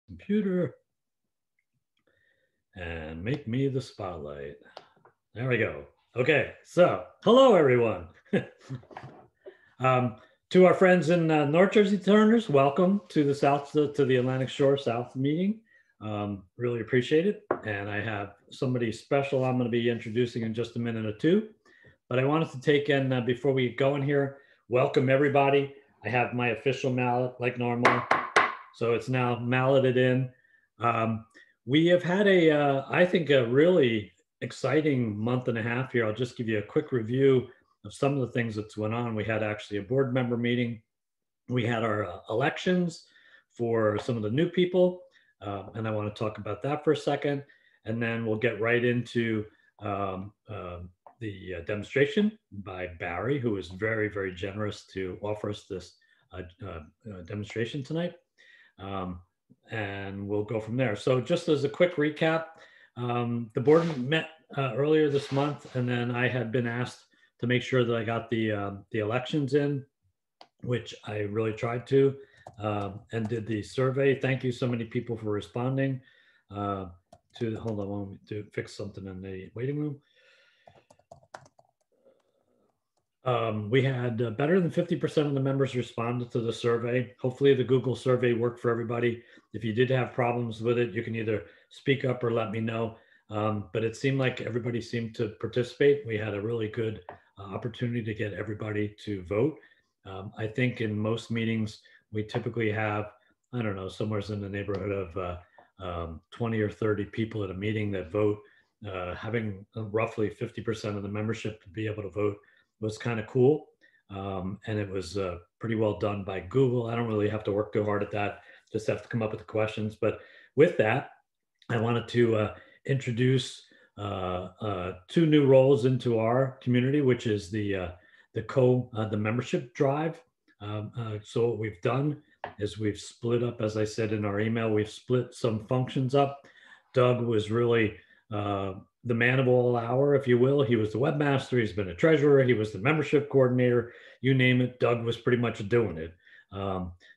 Computer, and make me the spotlight. There we go. Okay, so hello everyone. um, to our friends in North Jersey Turners, welcome to the South to the Atlantic Shore South meeting. Really appreciate it, and I have somebody special I'm going to be introducing in just a minute or two. But I wanted to take in before we go in here, welcome everybody. I have my official mallet like normal. So it's now malleted in. We have had I think, a really exciting month and a half here. I'll just give you a quick review of some of the things that's went on. We had actually a board member meeting. We had our elections for some of the new people, and I want to talk about that for a second. And then we'll get right into the demonstration by Barry, who was very, very generous to offer us this demonstration tonight. And we'll go from there. So just as a quick recap, the board met earlier this month, and then I had been asked to make sure that I got the elections in, which I really tried to, and did the survey. Thank you so many people for responding. Hold on, let me fix something in the waiting room. We had better than 50% of the members responded to the survey. Hopefully the Google survey worked for everybody. If you did have problems with it, you can either speak up or let me know. But it seemed like everybody seemed to participate. We had a really good opportunity to get everybody to vote. I think in most meetings, we typically have, I don't know, somewhere in the neighborhood of 20 or 30 people at a meeting that vote. Having roughly 50% of the membership to be able to vote was kind of cool. And it was pretty well done by Google. I don't really have to work too hard at that, just have to come up with the questions. But with that, I wanted to introduce two new roles into our community, which is the membership drive. So what we've done is we've split up, as I said in our email, we've split some functions up. Doug was really the man of all hour, if you will. He was the webmaster. He's been a treasurer. He was the membership coordinator. You name it, Doug was pretty much doing it.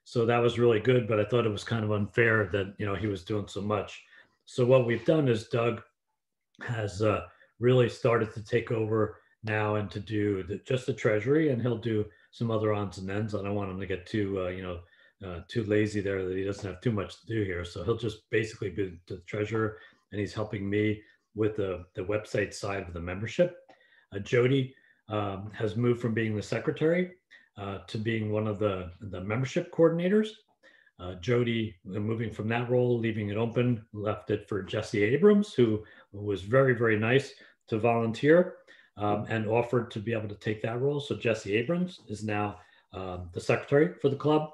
So that was really good, but I thought it was kind of unfair that, he was doing so much. So what we've done is Doug has really started to take over now and to do just the treasury, and he'll do some other odds and ends. I don't want him to get too, too lazy there that he doesn't have too much to do here. So he'll just basically be the treasurer, and he's helping me with the website side of the membership. Jody has moved from being the secretary to being one of the membership coordinators. Jody, moving from that role, leaving it open, left it for Jesse Abrams, who was very, very nice to volunteer and offered to be able to take that role. So Jesse Abrams is now the secretary for the club.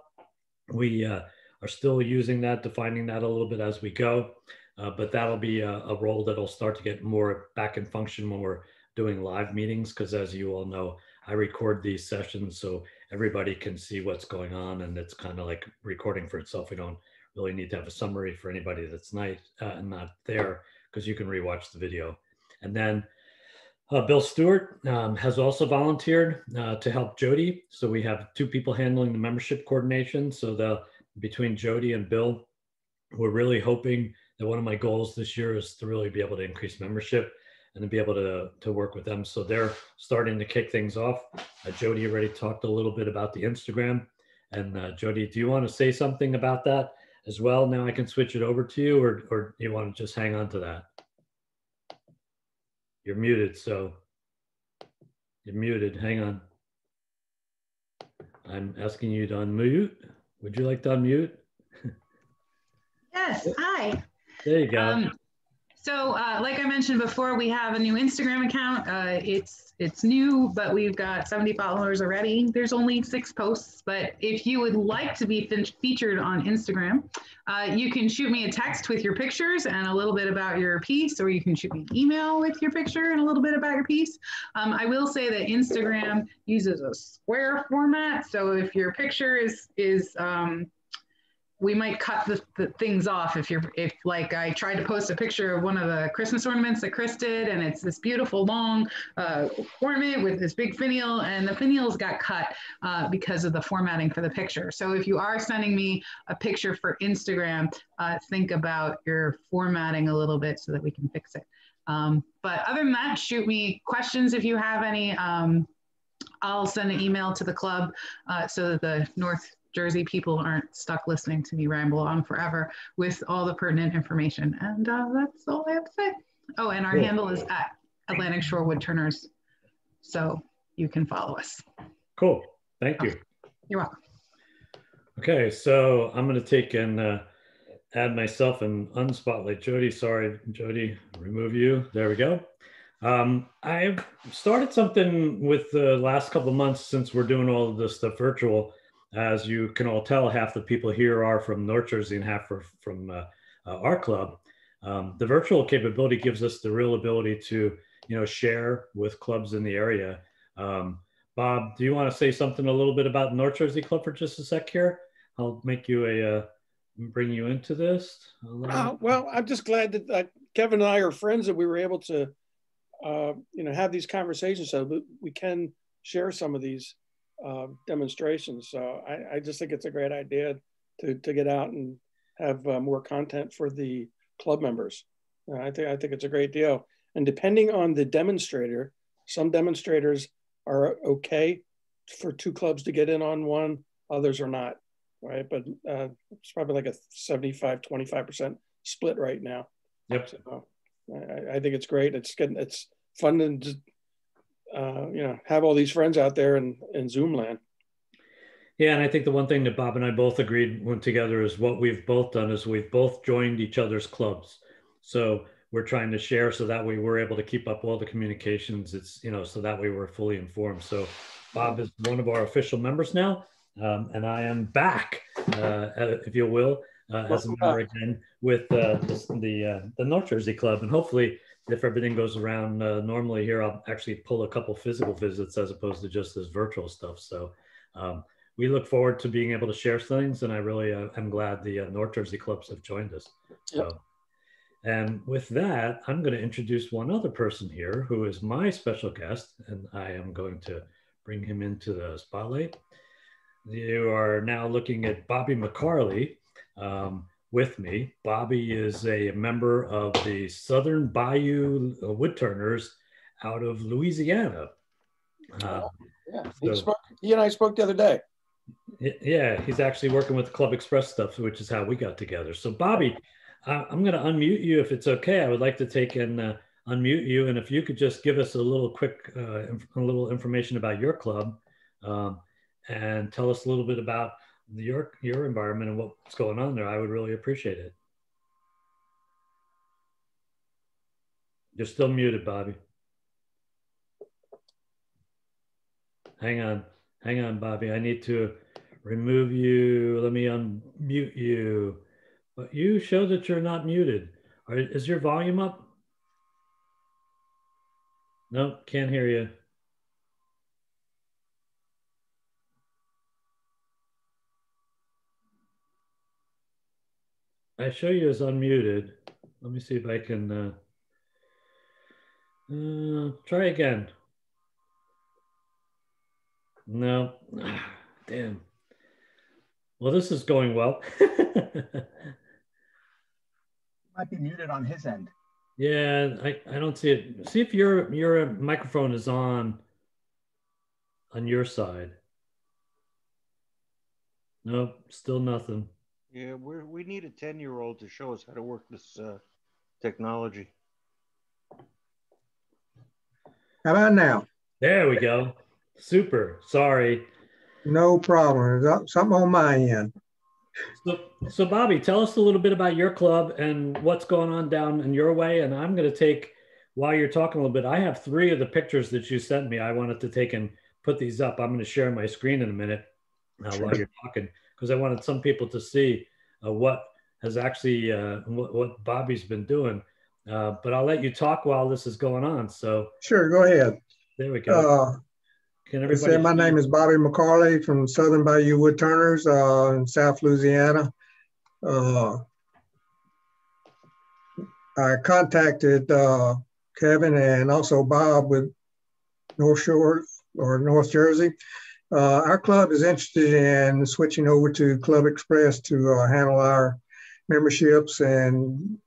We are still using that, defining that a little bit as we go. But that'll be a role that'll start to get more back in function when we're doing live meetings, because as you all know, I record these sessions so everybody can see what's going on, and it's kind of like recording for itself. We don't really need to have a summary for anybody that's not there, because you can rewatch the video. And then Bill Stewart has also volunteered to help Jody. So we have two people handling the membership coordination. So between Jody and Bill, we're really hoping that one of my goals this year is to really be able to increase membership and to be able to work with them. So they're starting to kick things off. Jody already talked a little bit about the Instagram. And Jody, do you want to say something about that as well? Now I can switch it over to you, or you want to just hang on to that? You're muted, so you're muted. Hang on. I'm asking you to unmute. Would you like to unmute? Yes, hi. There you go. So like I mentioned before, we have a new Instagram account. It's new, but we've got 70 followers already. There's only 6 posts, but if you would like to be featured on Instagram, you can shoot me a text with your pictures and a little bit about your piece, or you can shoot me an email with your picture and a little bit about your piece. I will say that Instagram uses a square format. So if your picture is we might cut the things off if like I tried to post a picture of one of the Christmas ornaments that Chris did, and it's this beautiful long ornament with this big finial, and the finials got cut because of the formatting for the picture. So if you are sending me a picture for Instagram, think about your formatting a little bit so that we can fix it. But other than that, shoot me questions if you have any. I'll send an email to the club so that the North Jersey people aren't stuck listening to me ramble on forever with all the pertinent information. And that's all I have to say. Oh, and our handle is at Atlantic Shore Woodturners. So you can follow us. Cool. Thank you. You're welcome. Okay, so I'm going to take and add myself and unspotlight Jody. Sorry, Jody, remove you. There we go. I've started something with the last couple of months since we're doing all of this stuff virtual. As you can all tell, half the people here are from North Jersey and half are from our club. The virtual capability gives us the real ability to, share with clubs in the area. Bob, do you want to say something a little bit about North Jersey Club for just a sec here? I'll make you bring you into this. Well, I'm just glad that Kevin and I are friends, that we were able to, have these conversations so that we can share some of these demonstrations. So I just think it's a great idea to get out and have more content for the club members. I think it's a great deal. And depending on the demonstrator, some demonstrators are okay for two clubs to get in on one, others are not, right? But it's probably like a 75-25% split right now. Yep. So I think it's great. It's fun to just, have all these friends out there in Zoom land. Yeah, and I think the one thing that Bob and I both agreed went together is what we've both done is we've both joined each other's clubs. So we're trying to share so that way we're able to keep up all the communications. It's, so that way we're fully informed. So Bob is one of our official members now, and I am back, if you will, as a member again with the North Jersey Club. And hopefully, if everything goes around normally here, I'll actually pull a couple physical visits as opposed to just this virtual stuff. So we look forward to being able to share things, and I really am glad the North Jersey clubs have joined us. Yep. So, and with that, I'm going to introduce one other person here who is my special guest, and I am going to bring him into the spotlight. You are now looking at Bobby McCarley with me. Bobby is a member of the Southern Bayou Woodturners out of Louisiana. He and I spoke the other day. Yeah, he's actually working with Club Express stuff, which is how we got together. So Bobby, I'm going to unmute you if it's okay. I would like to take and unmute you, and if you could just give us a little quick, a little information about your club, and tell us a little bit about your environment and what's going on there, I would really appreciate it. You're still muted, Bobby. Hang on, Bobby. I need to remove you. Let me unmute you. But you show that you're not muted. Is your volume up? Nope, can't hear you. I show you as unmuted. Let me see if I can try again. No, damn. Well, this is going well. Might be muted on his end. Yeah, I don't see it. See if your microphone is on your side. Nope, still nothing. Yeah, we need a 10-year-old to show us how to work this technology. How about now? There we go. Super. Sorry. No problem. Something on my end. So Bobby, tell us a little bit about your club and what's going on down in your way. And I'm going to take, while you're talking a little bit, I have 3 of the pictures that you sent me. I wanted to take and put these up. I'm going to share my screen in a minute while you're talking, because I wanted some people to see what has actually, what Bobby's been doing. But I'll let you talk while this is going on. So sure, go ahead. There we go. Can everybody say my name is Bobby McCarley from Southern Bayou Woodturners in South Louisiana. I contacted Kevin and also Bob with North Shore or North Jersey. Our club is interested in switching over to Club Express to handle our memberships and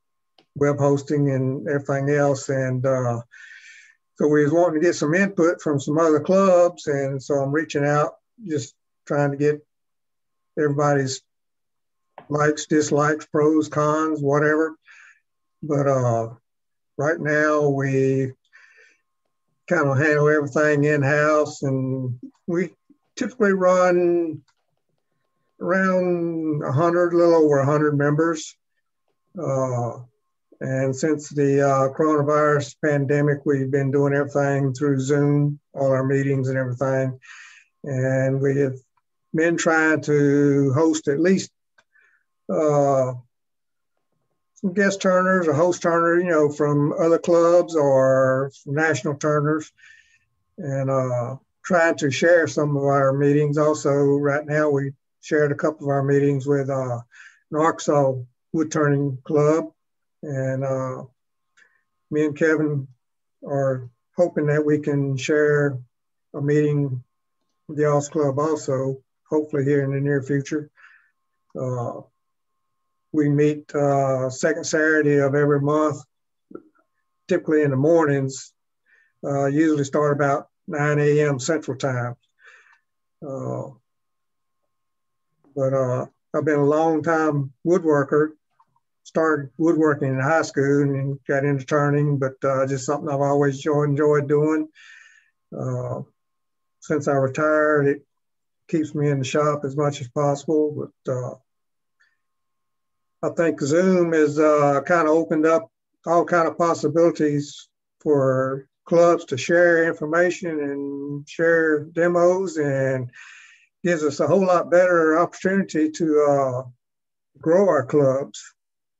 web hosting and everything else. And so we was wanting to get some input from some other clubs. And so I'm reaching out, just trying to get everybody's likes, dislikes, pros, cons, whatever. But right now we kind of handle everything in-house, and we typically run around 100, a little over 100 members. And since the coronavirus pandemic, we've been doing everything through Zoom, all our meetings and everything. And we have been trying to host at least some guest turners or host turners, you know, from other clubs or from national turners, and trying to share some of our meetings. Also, right now, we shared a couple of our meetings with an Arkansas wood turning club, and me and Kevin are hoping that we can share a meeting with the Y'all's Club also, hopefully here in the near future. We meet second Saturday of every month, typically in the mornings, usually start about 9 a.m. Central Time. But I've been a long time woodworker, started woodworking in high school and got into turning, but just something I've always enjoyed doing. Since I retired, it keeps me in the shop as much as possible, but I think Zoom has kind of opened up all kind of possibilities for clubs to share information and share demos, and gives us a whole lot better opportunity to grow our clubs.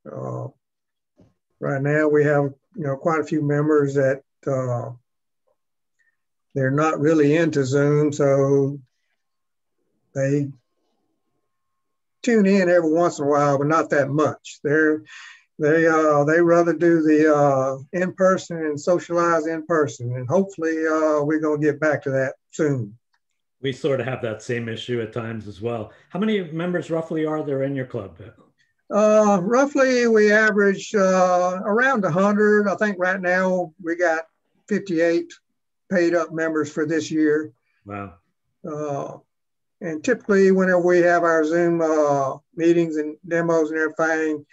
Right now we have, you know, quite a few members that they're not really into Zoom, so they tune in every once in a while, but not that much. They rather do the in person and socialize in person, and hopefully we're gonna get back to that soon. We sort of have that same issue at times as well. How many members roughly are there in your club? Roughly, we average around 100. I think right now we got 58 paid up members for this year. Wow. And typically, whenever we have our Zoom meetings and demos and everything,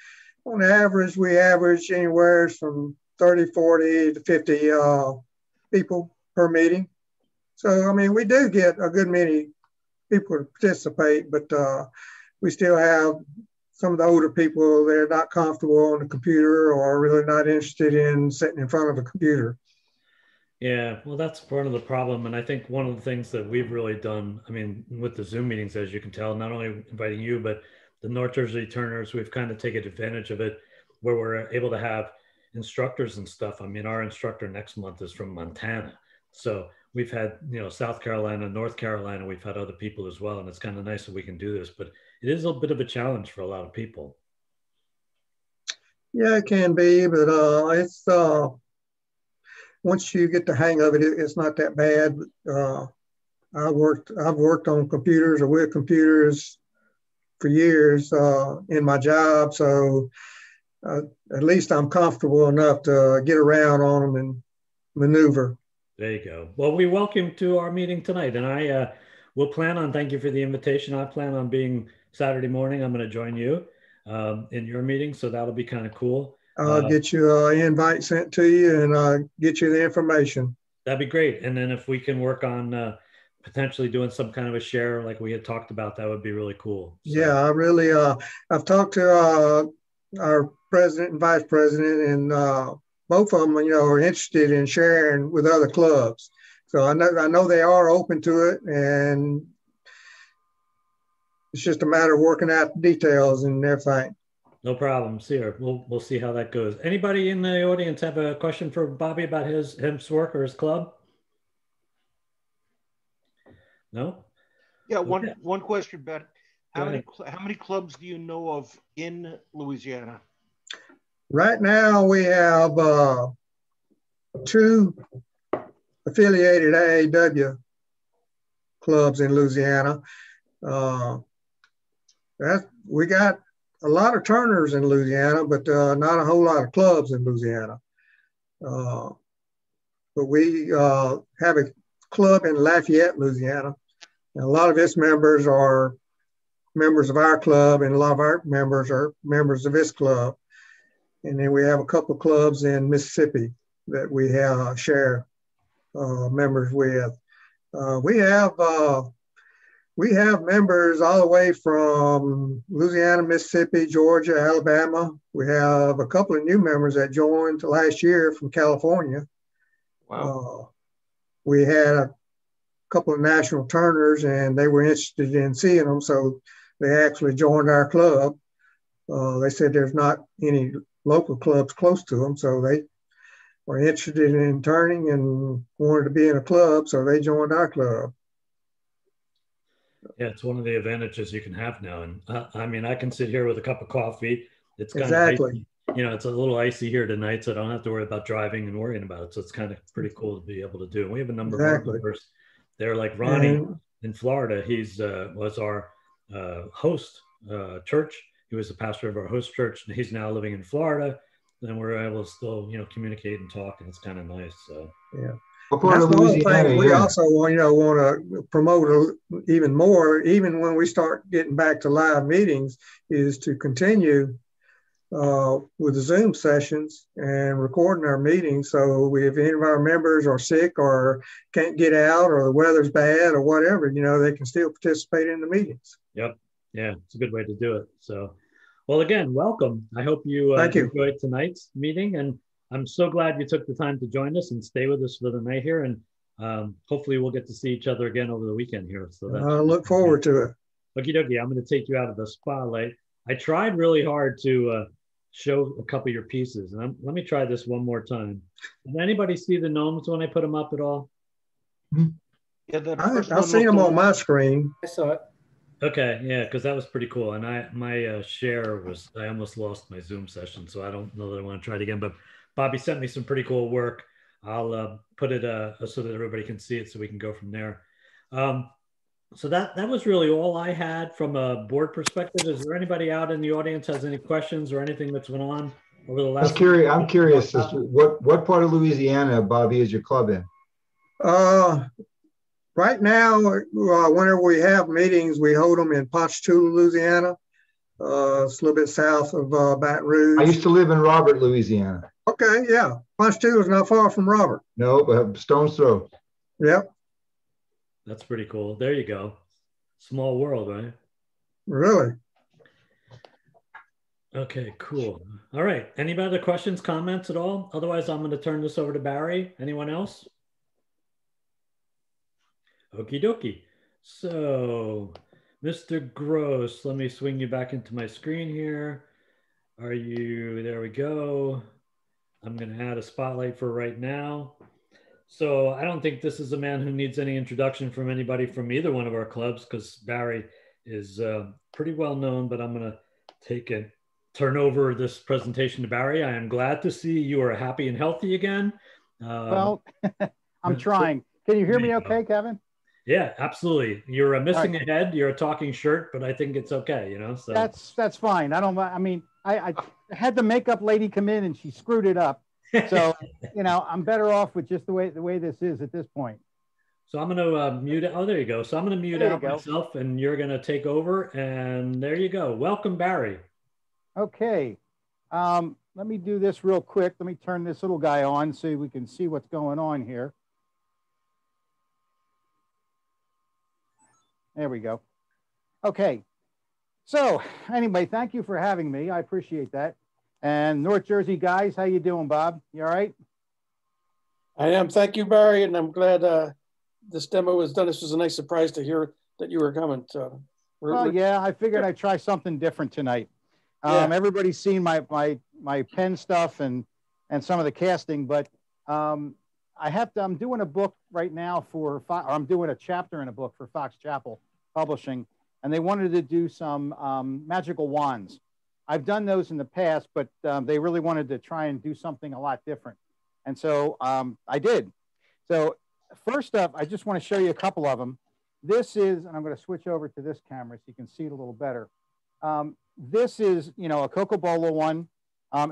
on average, we average anywhere from 30, 40 to 50 people per meeting. So, I mean, we do get a good many people to participate, but we still have some of the older people, they're not comfortable on the computer or really not interested in sitting in front of a computer. Yeah, well, that's part of the problem. And I think one of the things that we've really done, I mean, with the Zoom meetings, as you can tell, not only inviting you, but the North Jersey Turners, we've kind of taken advantage of it where we're able to have instructors and stuff. I mean, our instructor next month is from Montana. So we've had, you know, South Carolina, North Carolina, we've had other people as well. And it's kind of nice that we can do this, but it is a bit of a challenge for a lot of people. Yeah, it can be, but it's, once you get the hang of it, it's not that bad. I've worked on computers or with computers for years in my job, so at least I'm comfortable enough to get around on them and maneuver. There you go. Well, we welcome to our meeting tonight, and I will plan on, thank you for the invitation. I plan on being Saturday morning. I'm going to join you in your meeting, so that'll be kind of cool. I'll get you an invite sent to you, and get you the information. That'd be great. And then if we can work on potentially doing some kind of a share like we had talked about, that would be really cool. So. Yeah, I really, I've talked to our president and vice president, and both of them, you know, are interested in sharing with other clubs. So I know they are open to it, and it's just a matter of working out the details and everything. No problem. See her. We'll see how that goes. Anybody in the audience have a question for Bobby about his work or his club? No? Yeah, one question, Ben. How many clubs do you know of in Louisiana? Right now we have 2 affiliated AAW clubs in Louisiana. We got a lot of turners in Louisiana, but not a whole lot of clubs in Louisiana. But we have a club in Lafayette, Louisiana. And a lot of its members are members of our club, and a lot of our members are members of its club. And then we have a couple of clubs in Mississippi that we have share members with. We have members all the way from Louisiana, Mississippi, Georgia, Alabama. We have a couple of new members that joined last year from California. Wow. We had a couple of national turners, and they were interested in seeing them, so they actually joined our club. They said there's not any local clubs close to them, so they were interested in turning and wanted to be in a club, so they joined our club. Yeah, it's one of the advantages you can have now. And I mean, I can sit here with a cup of coffee. It's kind Exactly. of icy. You know, it's a little icy here tonight, so I don't have to worry about driving and worrying about it. So it's kind of pretty cool to be able to do. And we have a number of our members. They're like Ronnie in Florida. He's was our host church. He was the pastor of our host church. And he's now living in Florida. And we're able to still, you know, communicate and talk, and it's kind of nice. So yeah. What part of Louisiana? We also want to promote even more, even when we start getting back to live meetings, is to continue with the Zoom sessions and recording our meetings. So if any of our members are sick or can't get out or the weather's bad or whatever, you know, they can still participate in the meetings. Yep. Yeah, it's a good way to do it. So, well, again, welcome. I hope you enjoyed tonight's meeting, and I'm so glad you took the time to join us and stay with us for the night here. And hopefully we'll get to see each other again over the weekend here. So I look forward to it. Okie dokie. I'm going to take you out of the spotlight. I tried really hard to show a couple of your pieces. And let me try this one more time. Did anybody see the gnomes when I put them up at all? Yeah, I've seen them on my screen. I saw it. Okay, yeah, because that was pretty cool. And my share was, I almost lost my Zoom session, so I don't know that I want to try it again. But Bobby sent me some pretty cool work. I'll put it so that everybody can see it, so we can go from there. So that was really all I had from a board perspective. Is there anybody out in the audience has any questions or anything that's went on over the last? I'm curious as to what part of Louisiana, Bobby, is your club in? Right now, whenever we have meetings, we hold them in Ponchatoula, Louisiana. It's a little bit south of Baton Rouge. I used to live in Robert, Louisiana. Okay, yeah. Ponchatoula is not far from Robert. No, but stone's throw. Yep. That's pretty cool. There you go. Small world, right? Really? Okay, cool. All right. Any other questions, comments at all? Otherwise, I'm going to turn this over to Barry. Anyone else? Okie dokie. So, Mr. Gross, let me swing you back into my screen here. Are you, there we go. I'm going to add a spotlight for right now. So I don't think this is a man who needs any introduction from anybody from either one of our clubs, because Barry is pretty well known, but I'm going to turn over this presentation to Barry. I am glad to see you are happy and healthy again. Well, I'm trying. Can you hear me okay, Kevin? Yeah, absolutely. You're missing a head. You're a talking shirt, but I think it's okay, you know. So that's fine. I had the makeup lady come in and she screwed it up. So, you know, I'm better off with just the way this is at this point. So I'm going to mute it. Oh, there you go. So I'm going to mute out myself, and you're going to take over. And there you go. Welcome, Barry. Okay. Let me do this real quick. Let me turn this little guy on so we can see what's going on here. There we go. Okay. So anyway, thank you for having me. I appreciate that. And North Jersey guys, how you doing, Bob? You all right? I am. Thank you, Barry. And I'm glad this demo was done. This was a nice surprise to hear that you were coming. So, yeah, I figured I'd try something different tonight. Everybody's seen my pen stuff and some of the casting, but I'm doing a book right now I'm doing a chapter in a book for Fox Chapel Publishing. and they wanted to do some magical wands. I've done those in the past, but they really wanted to try and do something a lot different. And so I did. So first up, I just want to show you a couple of them. This is, and I'm going to switch over to this camera so you can see it a little better. This is, you know, a Cocobolo one.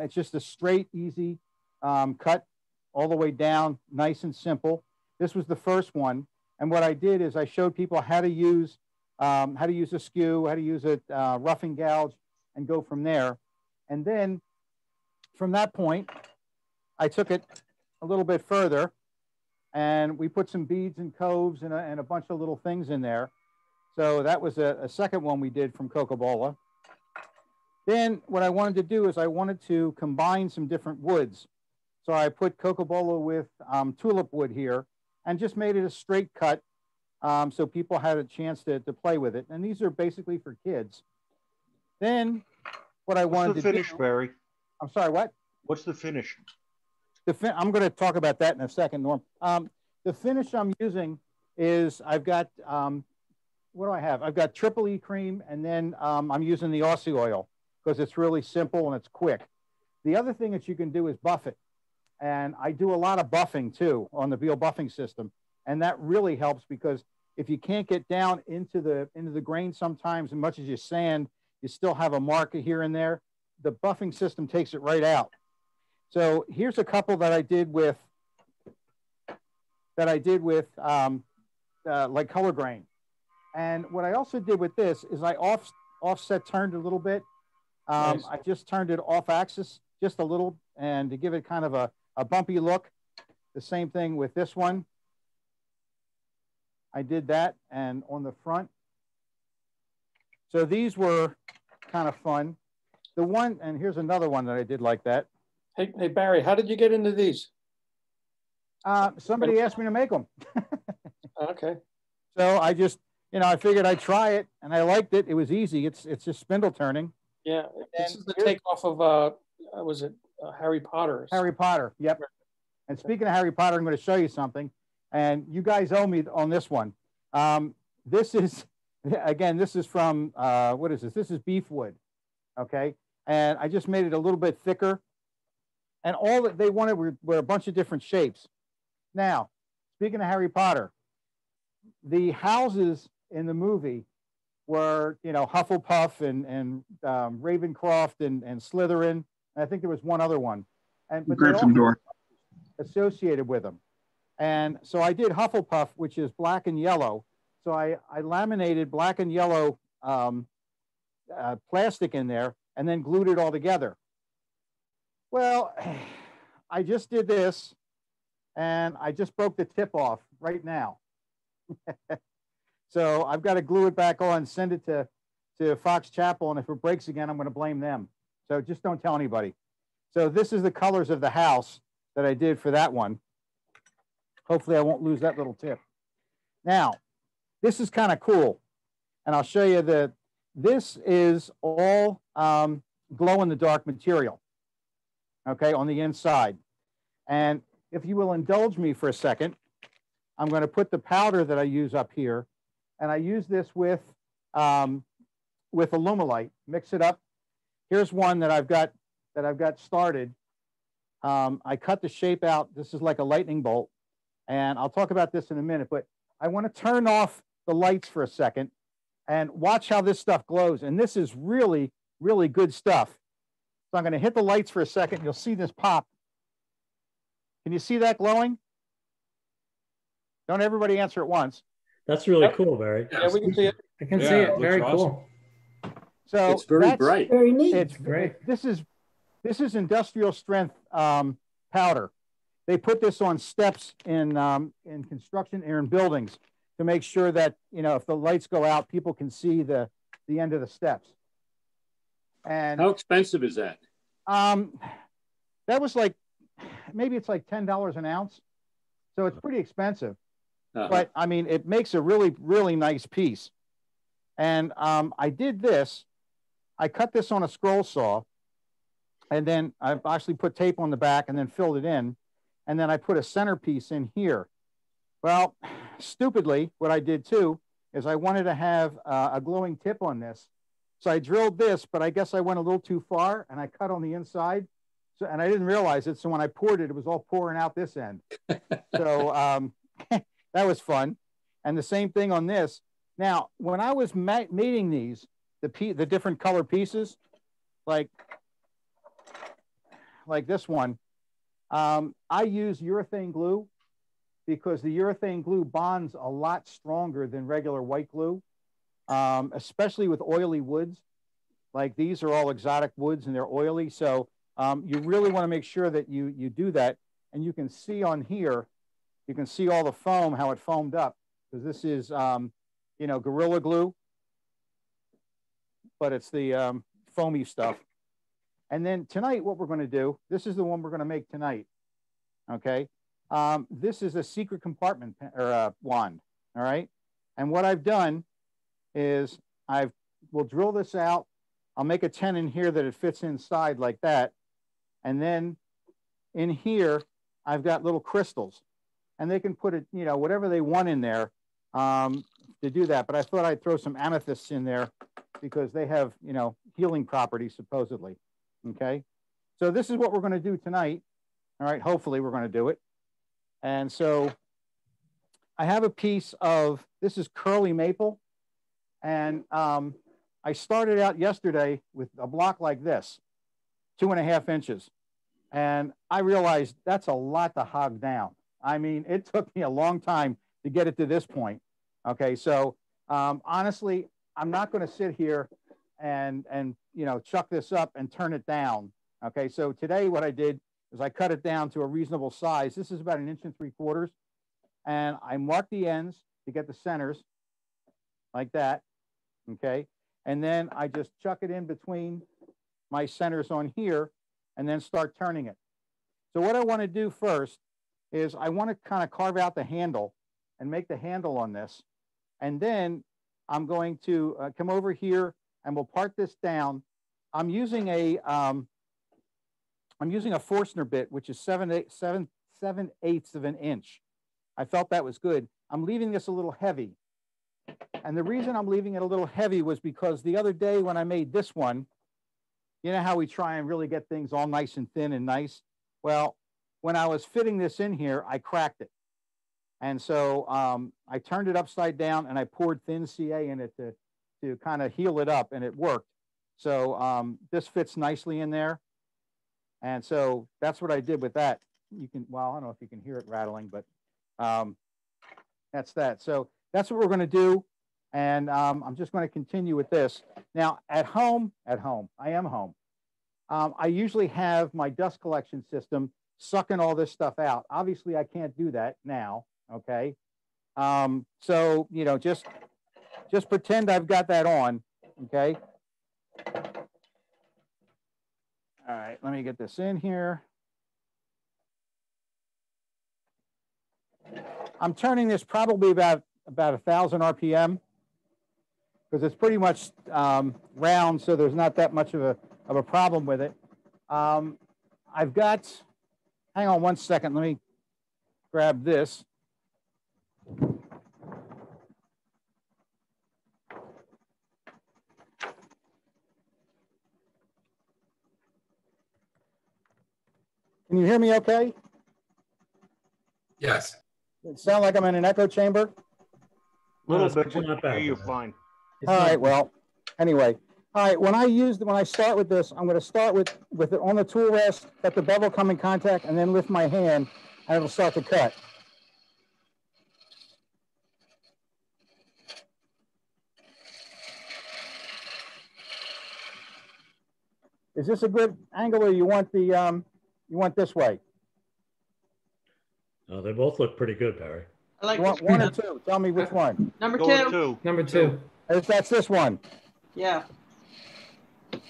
It's just a straight, easy cut all the way down, nice and simple. This was the first one. And what I did is I showed people how to use a skew, how to use it rough and gouge, and go from there. And then from that point, I took it a little bit further, and we put some beads and coves and a bunch of little things in there. So that was a second one we did from Coca-Cola. Then what I wanted to do is I wanted to combine some different woods. So I put Coca-Cola with tulip wood here and just made it a straight cut so people had a chance to play with it. And these are basically for kids. Then what I wanted to finish, do, Barry? I'm sorry, what? What's the finish? I'm going to talk about that in a second, Norm. The finish I'm using is I've got, what do I have? I've got triple E cream, and then I'm using the Aussie oil because it's really simple and it's quick. The other thing that you can do is buff it. And I do a lot of buffing too on the Beal buffing system. And that really helps because if you can't get down into the grain sometimes, as much as you sand, you still have a marker here and there. The buffing system takes it right out. So here's a couple that I did with like color grain. And what I also did with this is I offset turned a little bit. Nice. I just turned it off axis just a little, and to give it kind of a bumpy look. The same thing with this one. I did that, and on the front. So these were kind of fun. The one, and here's another one that I did like that. Hey Barry, how did you get into these? Somebody asked me to make them. Okay. So I just, you know, I figured I'd try it, and I liked it. It was easy. It's just spindle turning. Yeah, this is the takeoff of, was it Harry Potter? Harry Potter, yep. And speaking of Harry Potter, I'm going to show you something. And you guys owe me on this one. This is, again, this is from, what is this? This is beef wood, okay? And I just made it a little bit thicker. And all that they wanted were a bunch of different shapes. Now, speaking of Harry Potter, the houses in the movie were, you know, Hufflepuff and Ravencroft and Slytherin. And I think there was one other one. But Gryffindor. Associated with them. And so I did Hufflepuff, which is black and yellow. So I laminated black and yellow plastic in there and then glued it all together. Well, I just did this and I just broke the tip off right now. So I've got to glue it back on, send it to Fox Chapel, and if it breaks again, I'm going to blame them. So just don't tell anybody. So this is the colors of the house that I did for that one. Hopefully I won't lose that little tip. Now, this is kind of cool. And I'll show you that this is all glow-in-the-dark material, okay, on the inside. And if you will indulge me for a second, I'm going to put the powder that I use up here, and I use this with Alumilite. Mix it up. Here's one that I've got started. I cut the shape out. This is like a lightning bolt, and I'll talk about this in a minute. But I want to turn off the lights for a second and watch how this stuff glows. And this is really, really good stuff. So I'm going to hit the lights for a second. You'll see this pop. Can you see that glowing? Don't everybody answer at once. That's really cool, Barry. Yeah, we can see it. I can see it. Very cool. So it's very bright. Very neat. It's great. This is industrial strength powder. They put this on steps in construction or in buildings to make sure that, you know, if the lights go out, people can see the end of the steps. And how expensive is that? That was like, maybe it's like $10 an ounce. So it's pretty expensive. But I mean, it makes a really, really nice piece. And I did this. I cut this on a scroll saw, and then I actually put tape on the back and then filled it in. And then I put a centerpiece in here. Well, stupidly, what I did too is I wanted to have a glowing tip on this. So I drilled this, but I guess I went a little too far and I cut on the inside. So, and I didn't realize it. So when I poured it, it was all pouring out this end. So that was fun. And the same thing on this. Now, when I was mating these, the different color pieces, like this one, I use urethane glue because the urethane glue bonds a lot stronger than regular white glue, especially with oily woods. Like these are all exotic woods and they're oily. So you really want to make sure that you do that. And you can see on here, you can see all the foam, how it foamed up, because this is, you know, Gorilla Glue, but it's the foamy stuff. And then tonight, what we're going to do, this is the one we're going to make tonight. Okay. This is a secret compartment or wand. All right. And what I've done is we'll drill this out. I'll make a tenon here that it fits inside like that. And then in here, I've got little crystals and they can put it, you know, whatever they want in there to do that. But I thought I'd throw some amethysts in there because they have, you know, healing properties supposedly. Okay. So this is what we're going to do tonight. All right. Hopefully we're going to do it. And so I have a piece of, this is curly maple. And I started out yesterday with a block like this, 2.5 inches. And I realized that's a lot to hog down. I mean, it took me a long time to get it to this point. Okay. So honestly, I'm not going to sit here and you know, chuck this up and turn it down. Okay. So today what I did is I cut it down to a reasonable size. This is about 1 3/4 inches. And I mark the ends to get the centers like that. Okay. And then I just chuck it in between my centers on here and then start turning it. So what I want to do first is I want to kind of carve out the handle and make the handle on this. And then I'm going to come over here and we'll part this down. I'm using a Forstner bit, which is 7/8 of an inch. I felt that was good. I'm leaving this a little heavy. And the reason I'm leaving it a little heavy was because the other day when I made this one, you know how we try and really get things all nice and thin and nice? Well, when I was fitting this in here, I cracked it. And so I turned it upside down and I poured thin CA in it to kind of heal it up, and it worked. So this fits nicely in there. And so that's what I did with that. You can, well, I don't know if you can hear it rattling, but that's that. So that's what we're going to do. And I'm just going to continue with this. Now at home, I am home. I usually have my dust collection system sucking all this stuff out. Obviously I can't do that now. Okay. So, you know, just pretend I've got that on. Okay. All right, let me get this in here. I'm turning this probably about 1,000 RPM because it's pretty much round, so there's not that much of a problem with it. I've got, hang on one second, let me grab this. Can you hear me okay? Yes. It sound like I'm in an echo chamber? Little bit, but I hear you fine. All right, well, anyway. All right, when I start with this, I'm going to start with it on the tool rest, let the bevel come in contact, and then lift my hand, and it'll start to cut. Is this a good angle, or you want the you want this way? No, they both look pretty good, Barry. I like You want one or two? Tell me which one. number Go with two. two. Number two. That's this one. Yeah. All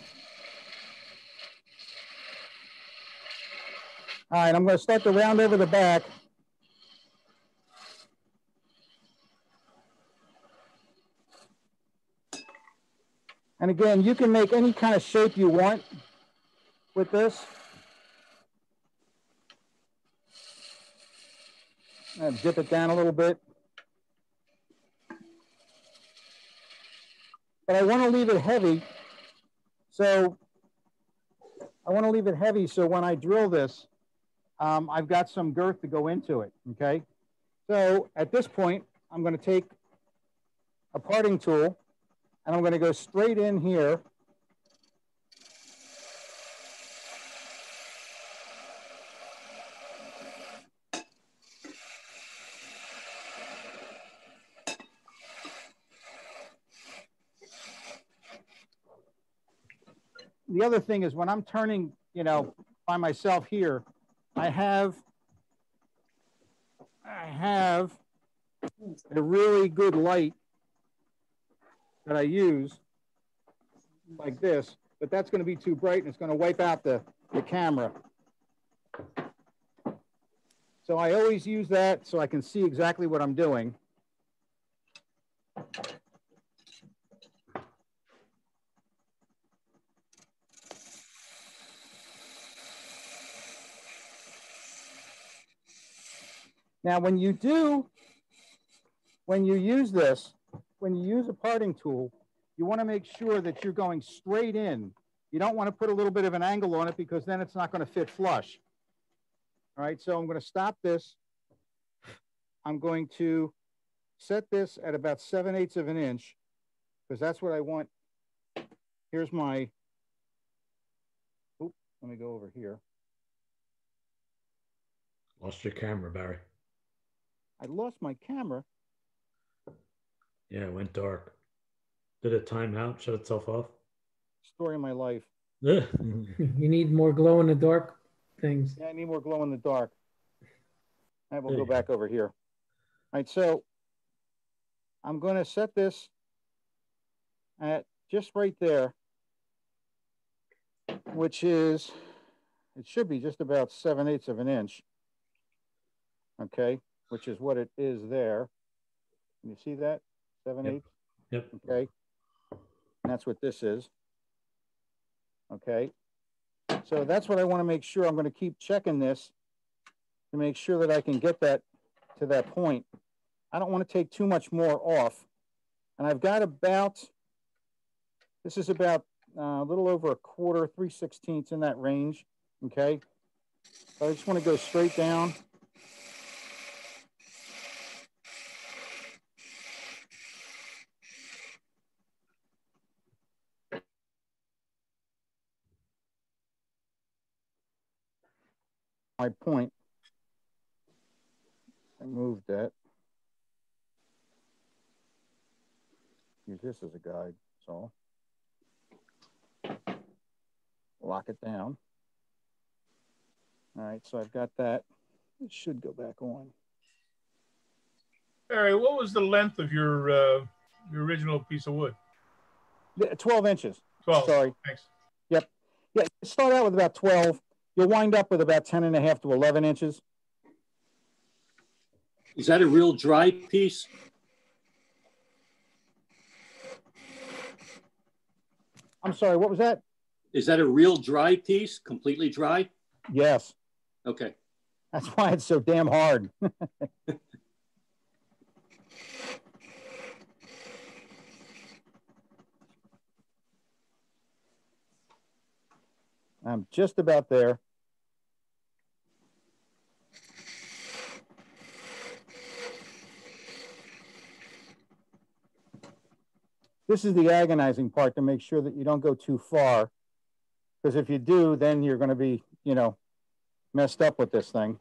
right, I'm going to start to round over the back. And again, you can make any kind of shape you want with this. Dip it down a little bit. but I want to leave it heavy. So I want to leave it heavy so when I drill this, I've got some girth to go into it, okay? So at this point, I'm going to take a parting tool and I'm going to go straight in here. The other thing is when I'm turning, you know, by myself here, I have a really good light that I use like this, but that's going to be too bright and it's going to wipe out the camera. So I always use that so I can see exactly what I'm doing. Now, when you use this, when you use a parting tool, you want to make sure that you're going straight in. You don't want to put a little bit of an angle on it because then it's not going to fit flush. All right, so I'm going to stop this. I'm going to set this at about 7/8 of an inch because that's what I want. Here's my, let me go over here. Lost your camera, Barry. I lost my camera. Yeah, it went dark. Did it time out, shut itself off? Story of my life. You need more glow in the dark things. Yeah, I need more glow in the dark. All right, we'll There go you go. back over here. All right, so I'm going to set this at just right there, which is, it should be just about 7/8 of an inch. Okay, which is what it is there. Can you see that? 7/8? Yep. Okay. And that's what this is. Okay. So that's what I want to make sure. I'm going to keep checking this to make sure that I can get that to that point. I don't want to take too much more off. And I've got about, this is about a little over a quarter, 3/16 in that range. Okay. So I just want to go straight down. My point. I moved that. Use this as a guide, so lock it down. All right, so I've got that. It should go back on. Barry, what was the length of your original piece of wood? 12 inches. 12. Sorry. Thanks. Yep. Yeah, start out with about 12. You'll wind up with about 10.5 to 11 inches. Is that a real dry piece? I'm sorry, what was that? Is that a real dry piece, completely dry? Yes. Okay. That's why it's so damn hard. I'm just about there. This is the agonizing part, to make sure that you don't go too far. Because if you do, then you're going to be, you know, messed up with this thing.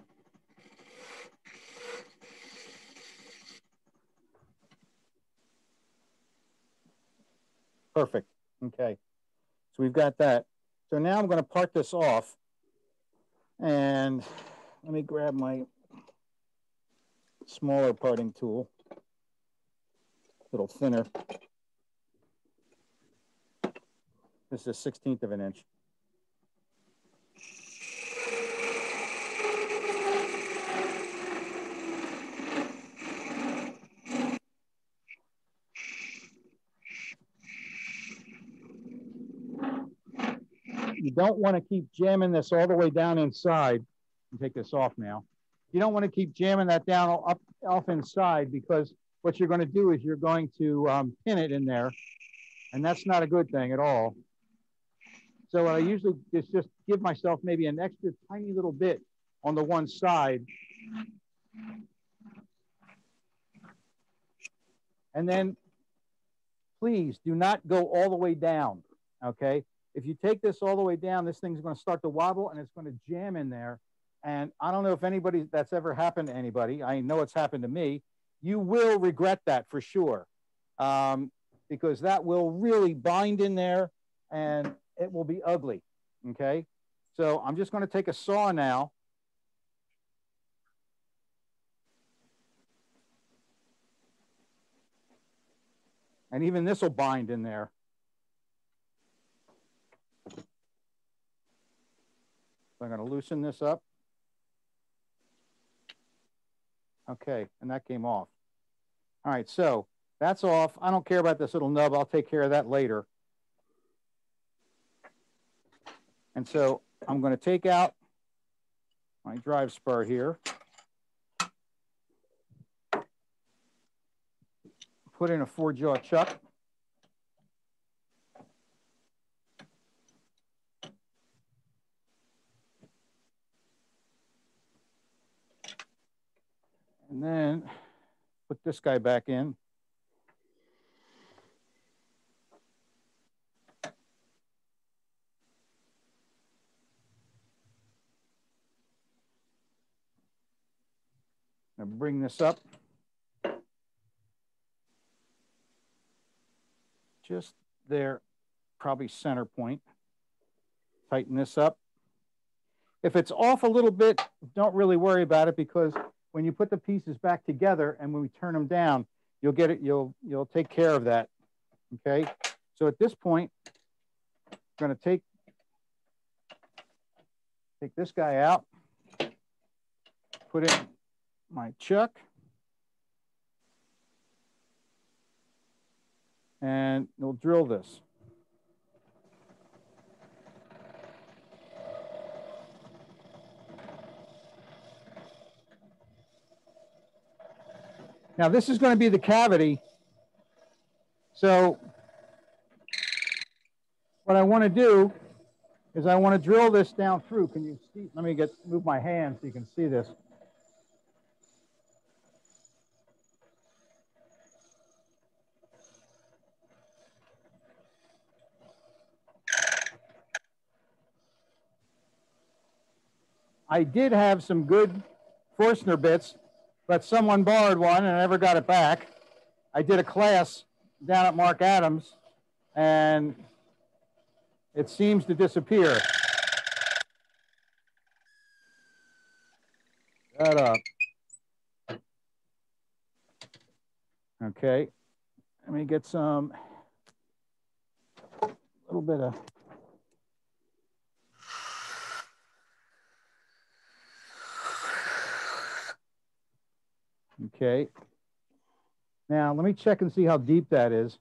Perfect. Okay. So we've got that. So now I'm going to part this off. And let me grab my smaller parting tool. A little thinner. This is 1/16 of an inch. You don't want to keep jamming this all the way down inside. I'll take this off now. You don't want to keep jamming that down off inside, because what you're going to do is you're going to pin it in there. And that's not a good thing at all. So what I usually just give myself maybe an extra tiny little bit on the one side. And then please do not go all the way down, okay? If you take this all the way down, this thing's gonna start to wobble and it's gonna jam in there. And I don't know if anybody, that's ever happened to anybody. I know it's happened to me. You will regret that for sure. Because that will really bind in there and it will be ugly, okay? So I'm just gonna take a saw now. And even this will bind in there. So I'm gonna loosen this up. Okay, and that came off. All right, so that's off. I don't care about this little nub. I'll take care of that later. And so I'm going to take out my drive spur here. Put in a 4-jaw chuck. And then put this guy back in. Now bring this up. Just there, probably center point. Tighten this up. If it's off a little bit, don't really worry about it, because when you put the pieces back together and when we turn them down, you'll get it, you'll take care of that. Okay. So at this point, I'm going to take this guy out, put in my chuck, and we'll drill this. Now this is going to be the cavity. So what I want to do is I want to drill this down through. Can you see? Let me move my hand so you can see this. I did have some good Forstner bits, but someone borrowed one and I never got it back. I did a class down at Mark Adams and it seems to disappear. Shut up. Okay, let me get some, a little bit of, okay. Now let me check and see how deep that is.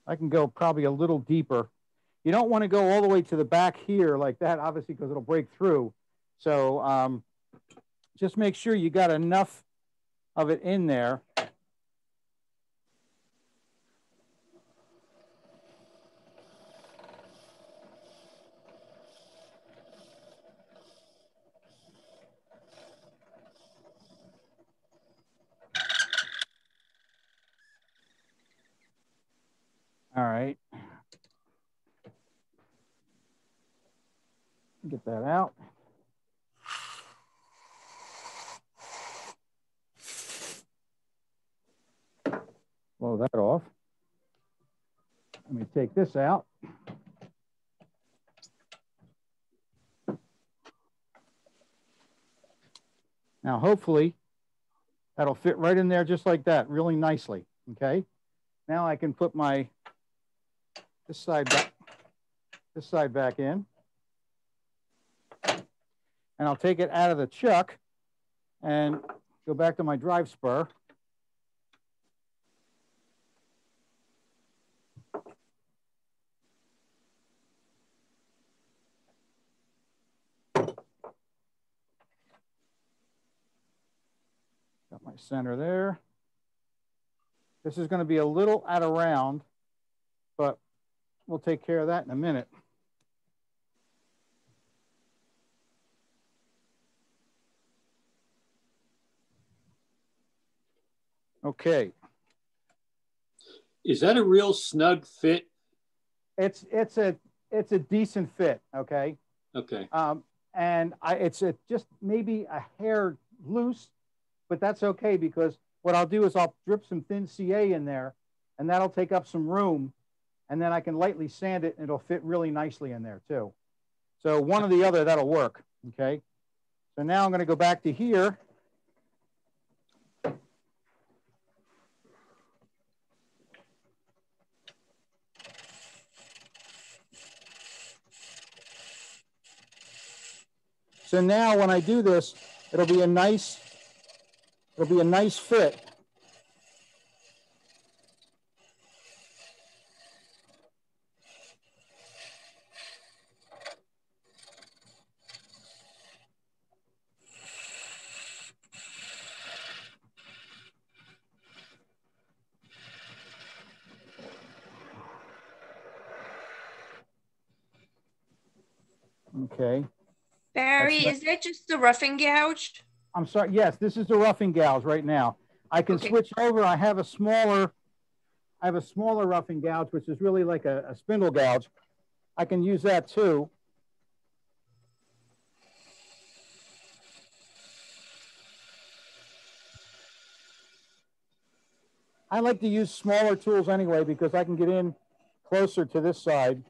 I can go probably a little deeper. You don't want to go all the way to the back here like that, obviously, because it'll break through. So just make sure you got enough of it in there. All right. Get that out. Blow that off. Let me take this out. Now, hopefully, that'll fit right in there just like that, really nicely, okay? Now I can put this side back in. And I'll take it out of the chuck and go back to my drive spur. Got my center there. This is going to be a little out of round, but we'll take care of that in a minute. Okay. Is that a real snug fit? It's a decent fit. Okay. Okay. And it's just maybe a hair loose, but that's okay, because what I'll do is I'll drip some thin CA in there, and that'll take up some room, and then I can lightly sand it and it'll fit really nicely in there too. So one or the other, that'll work. Okay. So now I'm going to go back to here. So now when I do this, it'll be a nice fit. Okay. Barry, is that just the roughing gouge? I'm sorry. Yes, this is the roughing gouge right now. I can switch over. I have a smaller roughing gouge, which is really like a spindle gouge. I can use that too. I like to use smaller tools anyway, because I can get in closer to this side.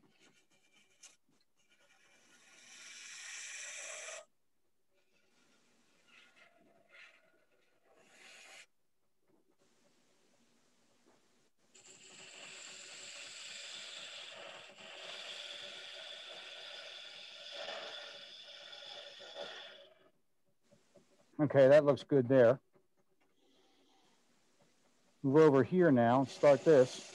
Okay, that looks good there. Move over here now and start this.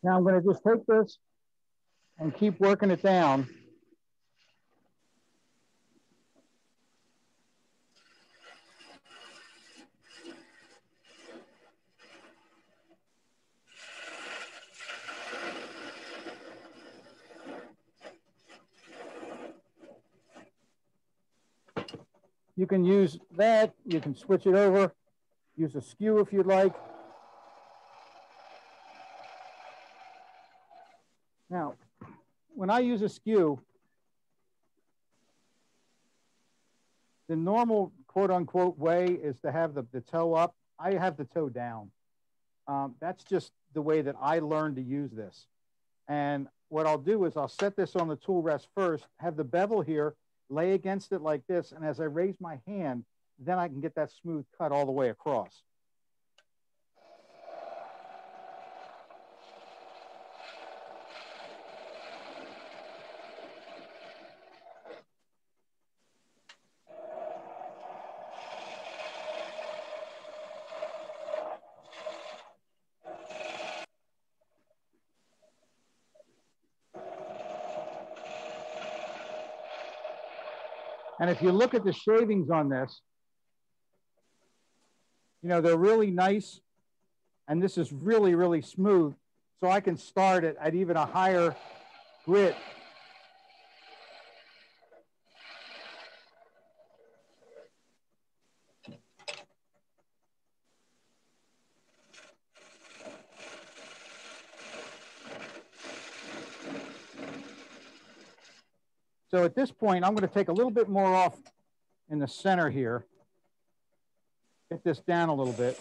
Now I'm going to just take this and keep working it down. You can use that. You can switch it over. Use a skew if you'd like. Now, when I use a skew, the normal quote unquote way is to have the toe up. I have the toe down. That's just the way that I learned to use this. And what I'll do is I'll set this on the tool rest first, have the bevel here, lay against it like this. And as I raise my hand, then I can get that smooth cut all the way across. And if you look at the shavings on this, you know, they're really nice. And this is really, really smooth. So I can start it at even a higher grit. So at this point, I'm going to take a little bit more off in the center here. Get this down a little bit.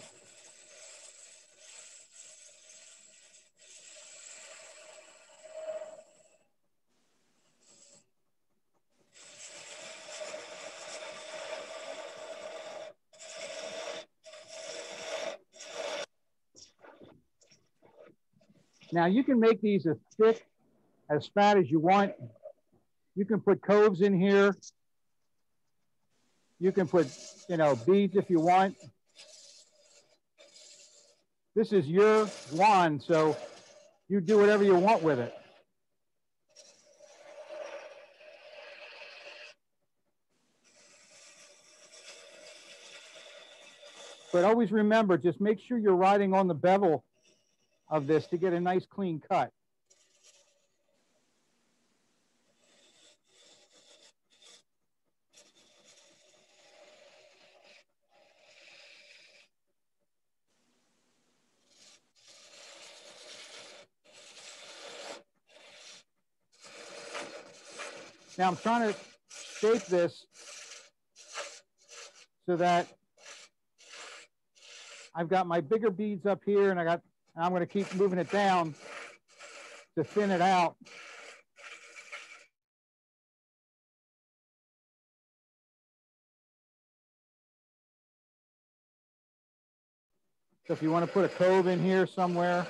Now you can make these as thick, as fat as you want. You can put coves in here. You can put, you know, beads if you want. This is your wand, so you do whatever you want with it. But always remember, just make sure you're riding on the bevel of this to get a nice clean cut. Now I'm trying to shape this so that I've got my bigger beads up here, and I'm going to keep moving it down to thin it out. So if you want to put a cove in here somewhere.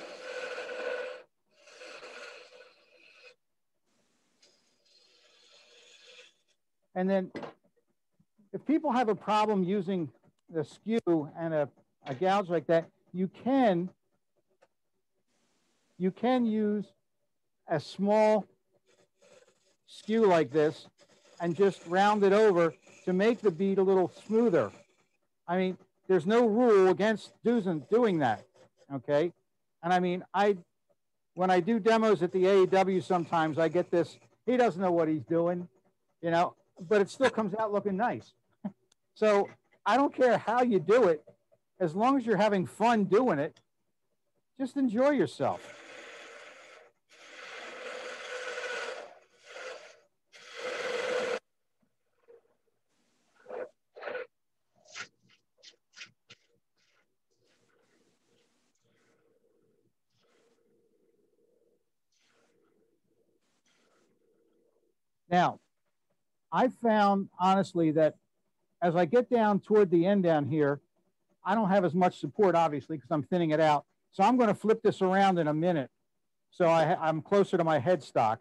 And then if people have a problem using the skew and a gouge like that, you can use a small skew like this and just round it over to make the bead a little smoother. I mean, there's no rule against doing that, okay? And I mean, when I do demos at the AEW, sometimes I get this, he doesn't know what he's doing, you know, but it still comes out looking nice. So I don't care how you do it, as long as you're having fun doing it, just enjoy yourself. Now, I found, honestly, that as I get down toward the end down here, I don't have as much support, obviously, because I'm thinning it out. So I'm going to flip this around in a minute. So I'm closer to my headstock,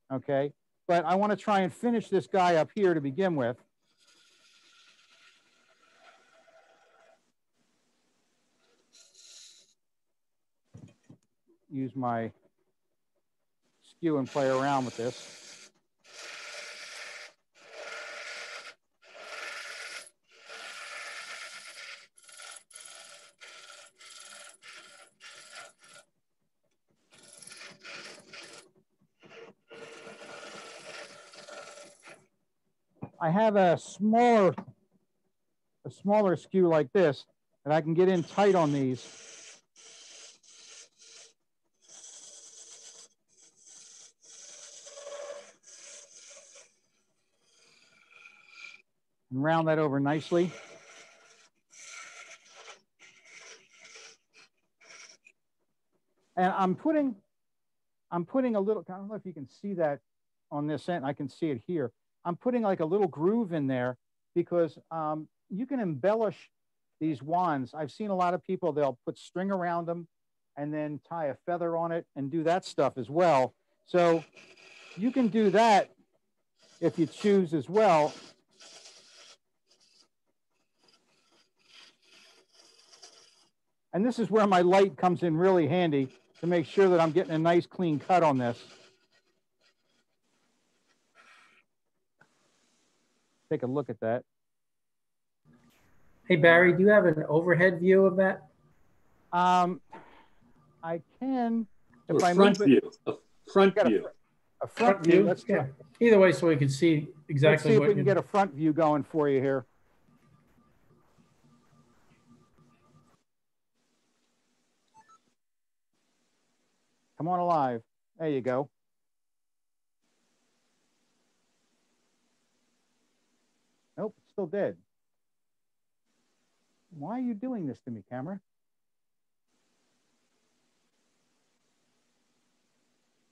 okay? But I want to try and finish this guy up here to begin with. Use my skew and play around with this. I have a smaller skew like this, and I can get in tight on these. And round that over nicely. And I'm putting a little, I don't know if you can see that on this end, I can see it here. I'm putting like a little groove in there because you can embellish these wands. I've seen a lot of people, they'll put string around them and then tie a feather on it and do that stuff as well. So you can do that if you choose as well. And this is where my light comes in really handy to make sure that I'm getting a nice clean cut on this. Take a look at that. Hey, Barry, do you have an overhead view of that? I can. Or a front view. A front view. A front view. Let's yeah. Either way, so we can see exactly. Let's see if we can get a front view going for you here. Come on alive. There you go. Nope, it's still dead. Why are you doing this to me, camera?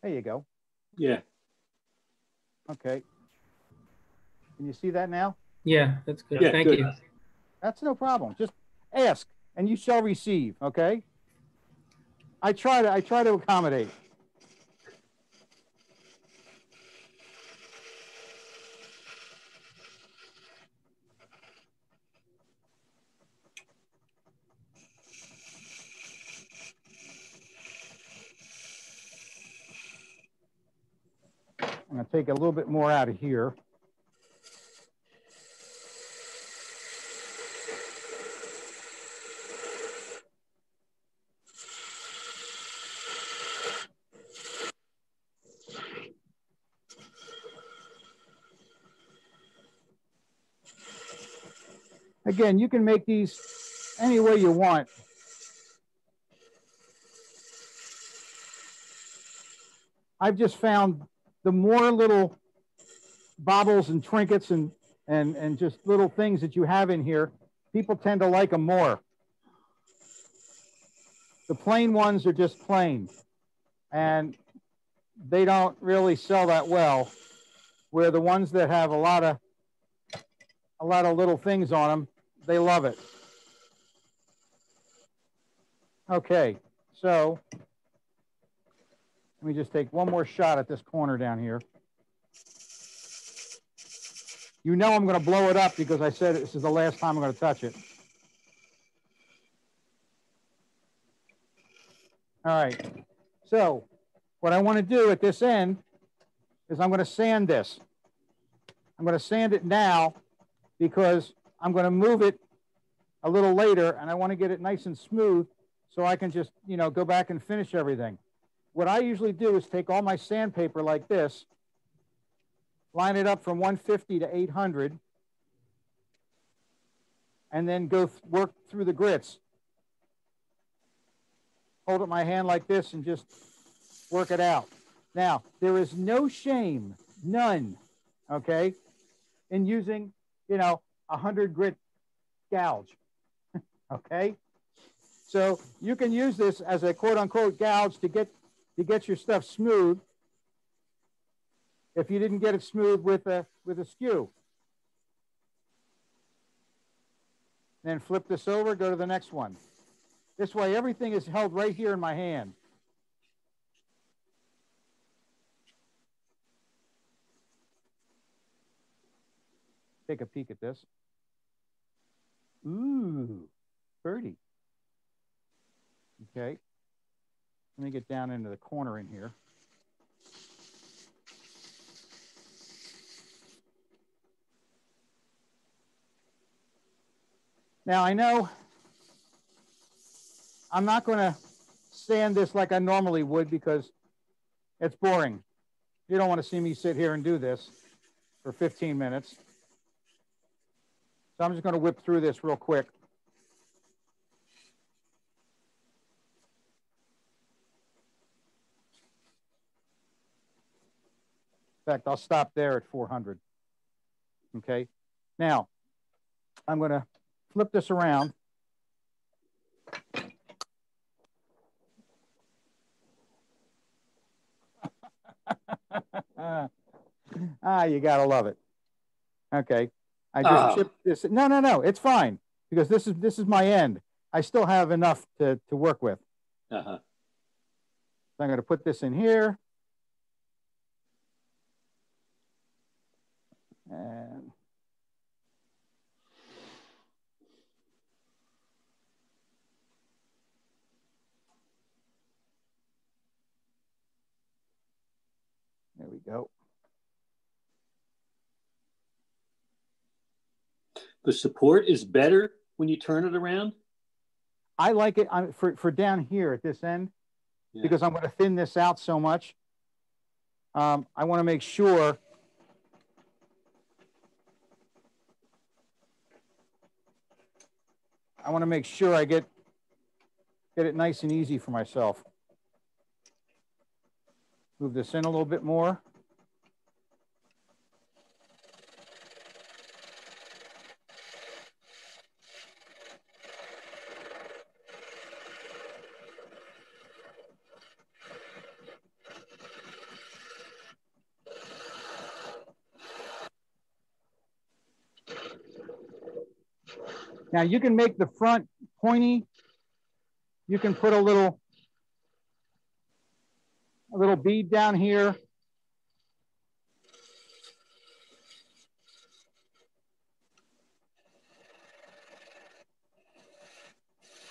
There you go. Yeah. Okay. Can you see that now? Yeah, that's good. Yeah, Thank good. you. That's no problem. Just ask and you shall receive, okay? I try to accommodate. I'm gonna take a little bit more out of here. Again, you can make these any way you want. I've just found the more little baubles and trinkets and just little things that you have in here, people tend to like them more. The plain ones are just plain, and they don't really sell that well, where the ones that have a lot of little things on them, they love it. Okay, so let me just take one more shot at this corner down here. You know I'm going to blow it up because I said this is the last time I'm going to touch it. All right, so what I want to do at this end is I'm going to sand this. I'm going to sand it now because I'm going to move it a little later, and I want to get it nice and smooth so I can just, you know, go back and finish everything. What I usually do is take all my sandpaper like this, line it up from 150 to 800, and then go work through the grits. Hold up my hand like this and just work it out. Now, there is no shame, none, okay, in using, you know, 100 grit gouge, okay? So you can use this as a quote unquote gouge to get your stuff smooth if you didn't get it smooth with a skew. Then flip this over, go to the next one. This way everything is held right here in my hand. Take a peek at this. Ooh, birdie. Okay. Let me get down into the corner in here. Now I know I'm not going to sand this like I normally would because it's boring. You don't want to see me sit here and do this for 15 minutes. So I'm just going to whip through this real quick. In fact, I'll stop there at 400. Okay. Now, I'm going to flip this around. You got to love it. Okay. I just chipped this. No, it's fine because this is my end. I still have enough to work with. So I'm going to put this in here. And there we go. The support is better when you turn it around? I like it for down here at this end, because I'm going to thin this out so much. I want to make sure I get it nice and easy for myself. Move this in a little bit more. Now you can make the front pointy. You can put a little bead down here.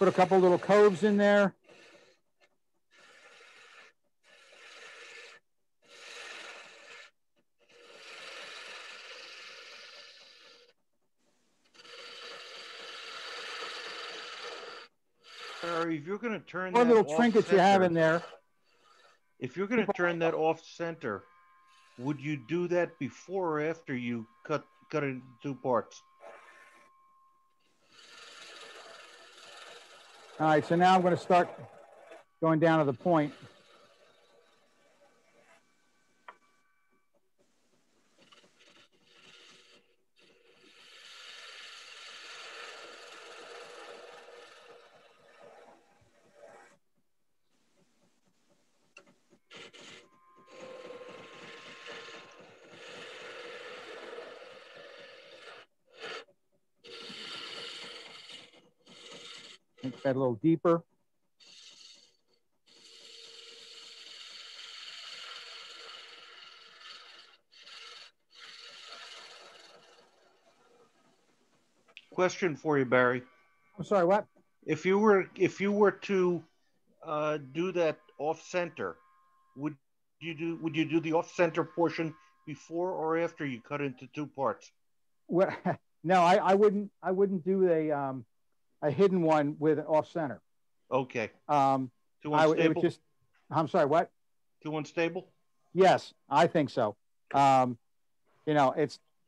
Put a couple little coves in there. Barry, if you're going to turn Or that little off trinkets you have in center, there. if you're going to turn that off center, would you do that before or after you cut it into two parts? All right, so now I'm going to start going down to the point. Make that a little deeper. Question for you, Barry. I'm sorry, what? If you were to do that off center, would you do the off center portion before or after you cut into two parts? Well, no, I wouldn't do a hidden one with off center. Okay. It Too unstable? would just, I'm sorry, what? Too unstable? Yes, I think so. You know,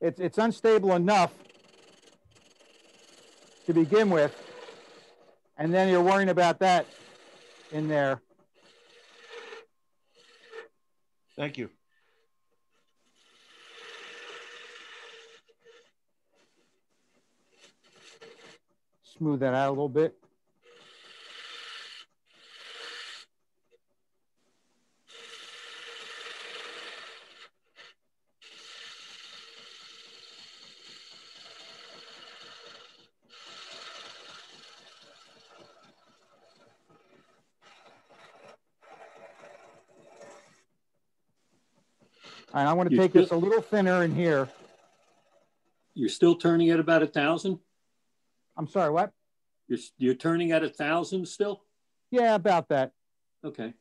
it's unstable enough to begin with, and then you're worrying about that in there. Thank you. Smooth that out a little bit. All right, I'm going to take this a little thinner in here. You're still turning at about 1,000? I'm sorry, what? You're turning at 1,000 still? Yeah, about that. Okay.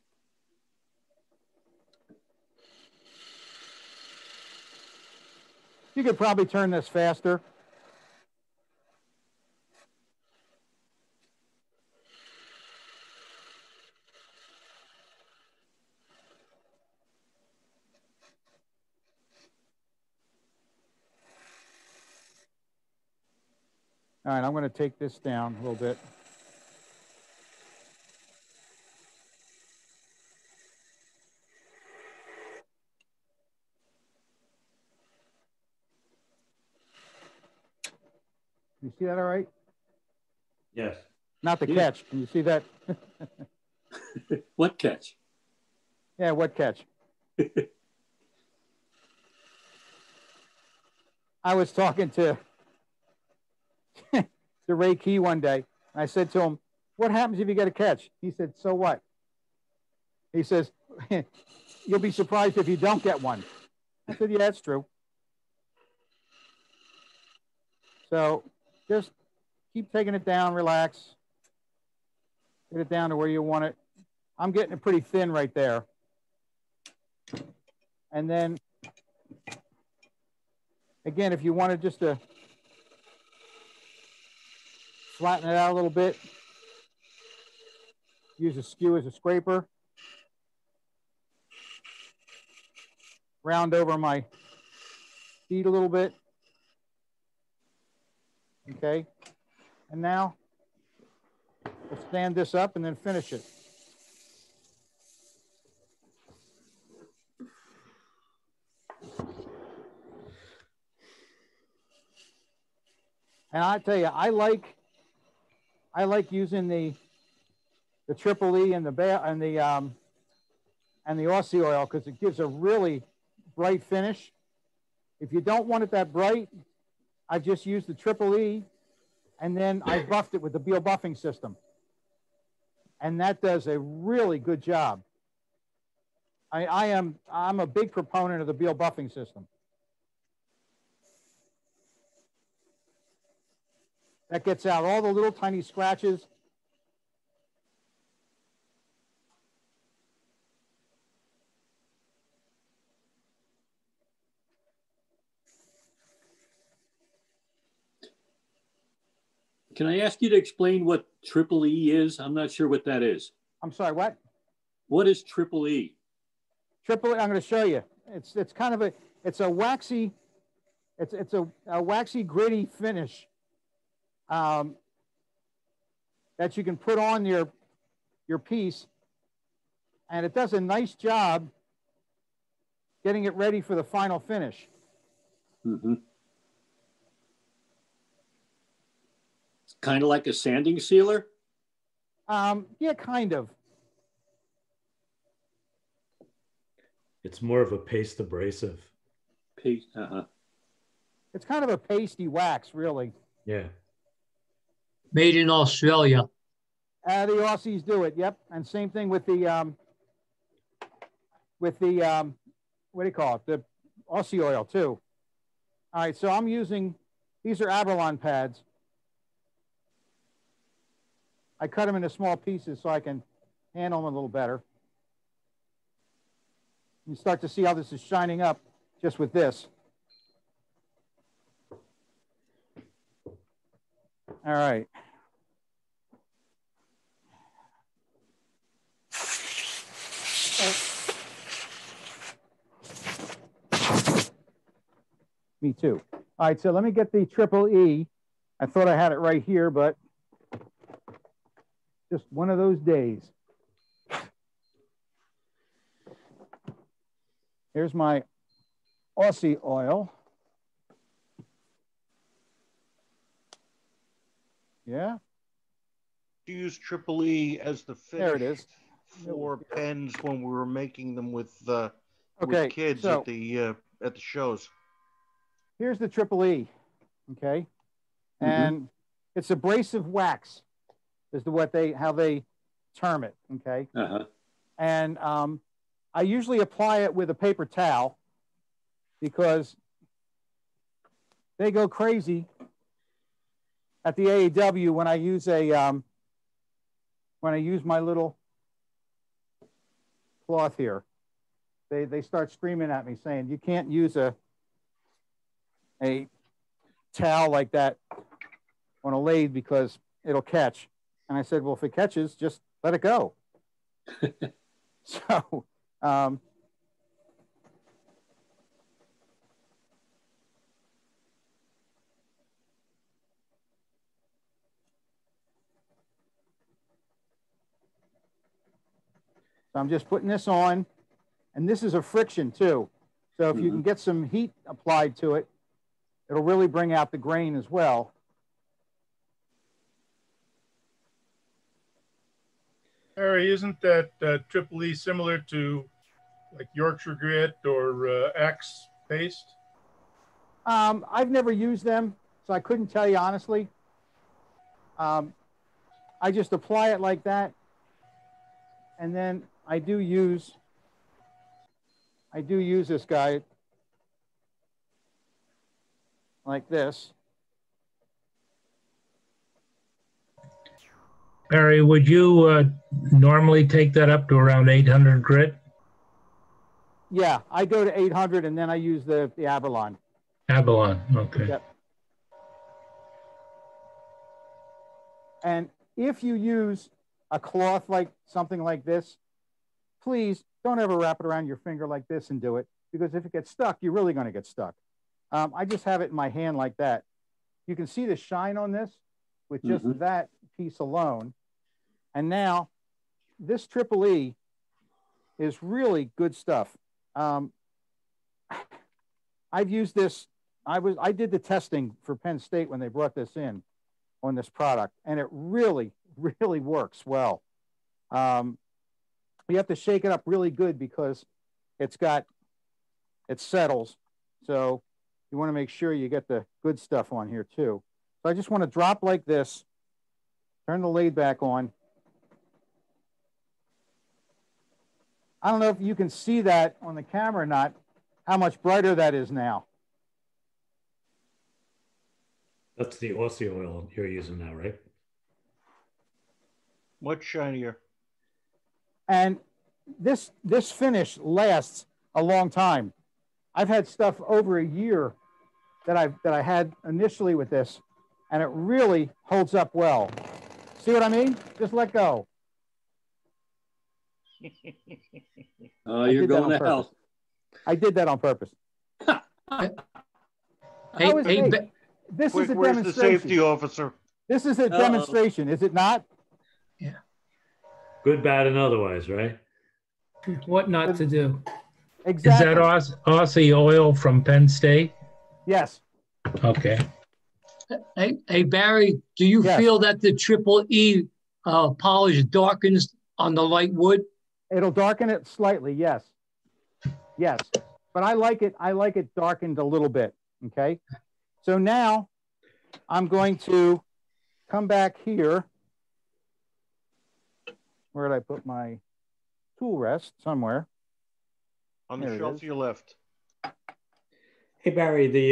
You could probably turn this faster. All right, I'm going to take this down a little bit. You see that all right? Yes. Not the catch. Can you see that? What catch? Yeah, what catch? I was talking to Ray Key one day, and I said to him, "What happens if you get a catch?" He said, "So what?" He says, "You'll be surprised if you don't get one." I said, "Yeah, that's true." So just keep taking it down, relax. Get it down to where you want it. I'm getting it pretty thin right there. And then, again, if you wanted just to flatten it out a little bit, use a skew as a scraper. Round over my feet a little bit. Okay. And now, we'll stand this up and then finish it. And I tell you, I like using the Triple E and the Aussie oil because it gives a really bright finish. If you don't want it that bright, I just use the Triple E, and then I buffed it with the Beal buffing system, and that does a really good job. I'm a big proponent of the Beal buffing system. That gets out all the little tiny scratches. Can I ask you to explain what triple E is? I'm not sure what that is. I'm sorry, what? What is triple E? Triple E, I'm going to show you. It's kind of a waxy, it's a waxy gritty finish that you can put on your piece, and it does a nice job getting it ready for the final finish. Mm-hmm. It's kind of like a sanding sealer? Yeah, kind of. It's more of a paste abrasive. Paste, It's kind of a pasty wax, really. Yeah. Made in Australia. The Aussies do it, yep. And same thing with the what do you call it? The Aussie oil too. All right, so I'm using, these are Abralon pads. I cut them into small pieces so I can handle them a little better. You start to see how this is shining up just with this. All right. Me too. All right, so let me get the triple E. I thought I had it right here, but just one of those days. Here's my Aussie oil. Yeah. You use triple E as the finish There it is. for pens when we were making them with kids so at the shows. here's the triple E, okay? And it's abrasive wax is how they term it, okay? And I usually apply it with a paper towel because they go crazy at the AAW when I use my little cloth here. They start screaming at me saying, you can't use a towel like that on a lathe because it'll catch. And I said, well, if it catches, just let it go. So, I'm just putting this on, and this is a friction too. So if you can get some heat applied to it, it'll really bring out the grain as well. Harry, isn't that triple E similar to like Yorkshire grit or Axe paste? I've never used them, so I couldn't tell you honestly. I just apply it like that, and then I do use this guy like this. Barry, would you normally take that up to around 800 grit? Yeah, I go to 800 and then I use the Abralon. Abralon, okay. Yep. And if you use a cloth like something like this, please don't ever wrap it around your finger like this and do it, because if it gets stuck, you're really going to get stuck. I just have it in my hand like that. You can see the shine on this with just that piece alone. And now this triple E is really good stuff. I've used this. I did the testing for Penn State when they brought this in on this product, and it really, really works well. You have to shake it up really good because it settles. So you want to make sure you get the good stuff on here too. So I just want to drop like this, turn the lathe back on. I don't know if you can see that on the camera or not, how much brighter that is now. That's the Aussie oil you're using now, right? Much shinier. And this finish lasts a long time. I've had stuff over a year that I had initially with this, and it really holds up well. See what I mean? Just let go. Oh, you're going to hell. I did that on purpose. This is a Where's demonstration. the safety officer? This is a demonstration, is it not? Yeah. Good, bad, and otherwise, right? What not to do. Exactly. Is that Aussie Oil from Penn State? Yes. Okay. Hey Barry, do you feel that the Triple E polish darkens on the light wood? It'll darken it slightly, yes. Yes. But I like it darkened a little bit. Okay. So now I'm going to come back here. Where did I put my tool rest? Somewhere. On the shelf to your left. Hey Barry, the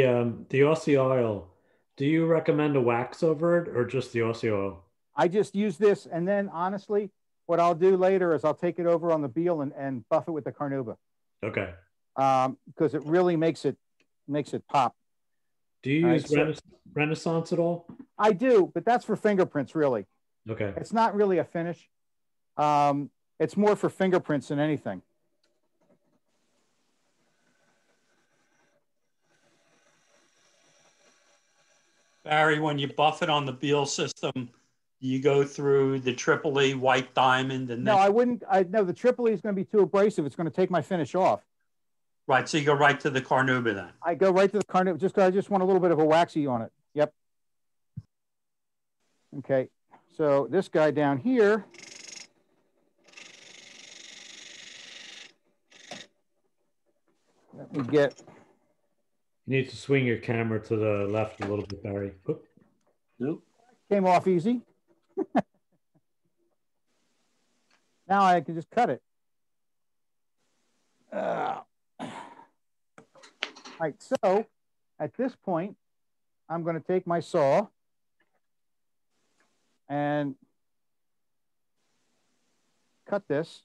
Aussie oil, do you recommend a wax over it or just the Aussie oil? I just use this, and then honestly, what I'll do later is I'll take it over on the Beal and buff it with the Carnauba. Okay. Because it really makes it pop. Do you use Renaissance at all? I do, but that's for fingerprints, really. Okay. It's not really a finish. It's more for fingerprints than anything. Barry, when you buff it on the Beal system, you go through the Triple E white diamond and then... No, I wouldn't. No, the Triple E is going to be too abrasive. It's going to take my finish off. Right, so you go right to the Carnauba then. I go right to the Carnauba just because I just want a little bit of a waxy on it. Yep. Okay, so this guy down here. Let me get... You need to swing your camera to the left a little bit, Barry. Oop. Nope. Came off easy. Now I can just cut it. All right, so at this point, I'm going to take my saw and cut this.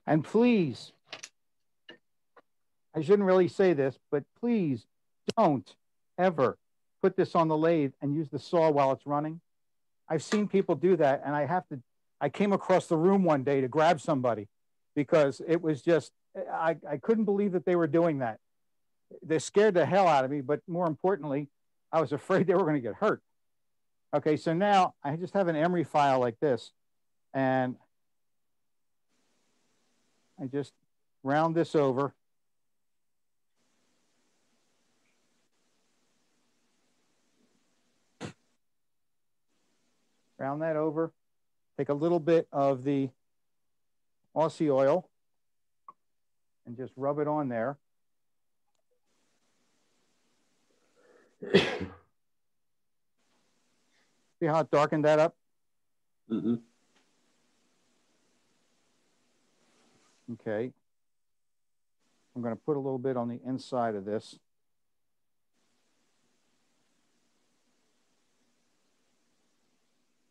And please, I shouldn't really say this, but please don't ever put this on the lathe and use the saw while it's running. I've seen people do that, and I came across the room one day to grab somebody because it was just, I couldn't believe that they were doing that. They scared the hell out of me, but more importantly, I was afraid they were going to get hurt. Okay, so now I just have an emery file like this, and I just round this over. Round that over. Take a little bit of the Aussie oil and just rub it on there. See how it darkened that up? Mm-hmm. Okay. I'm going to put a little bit on the inside of this.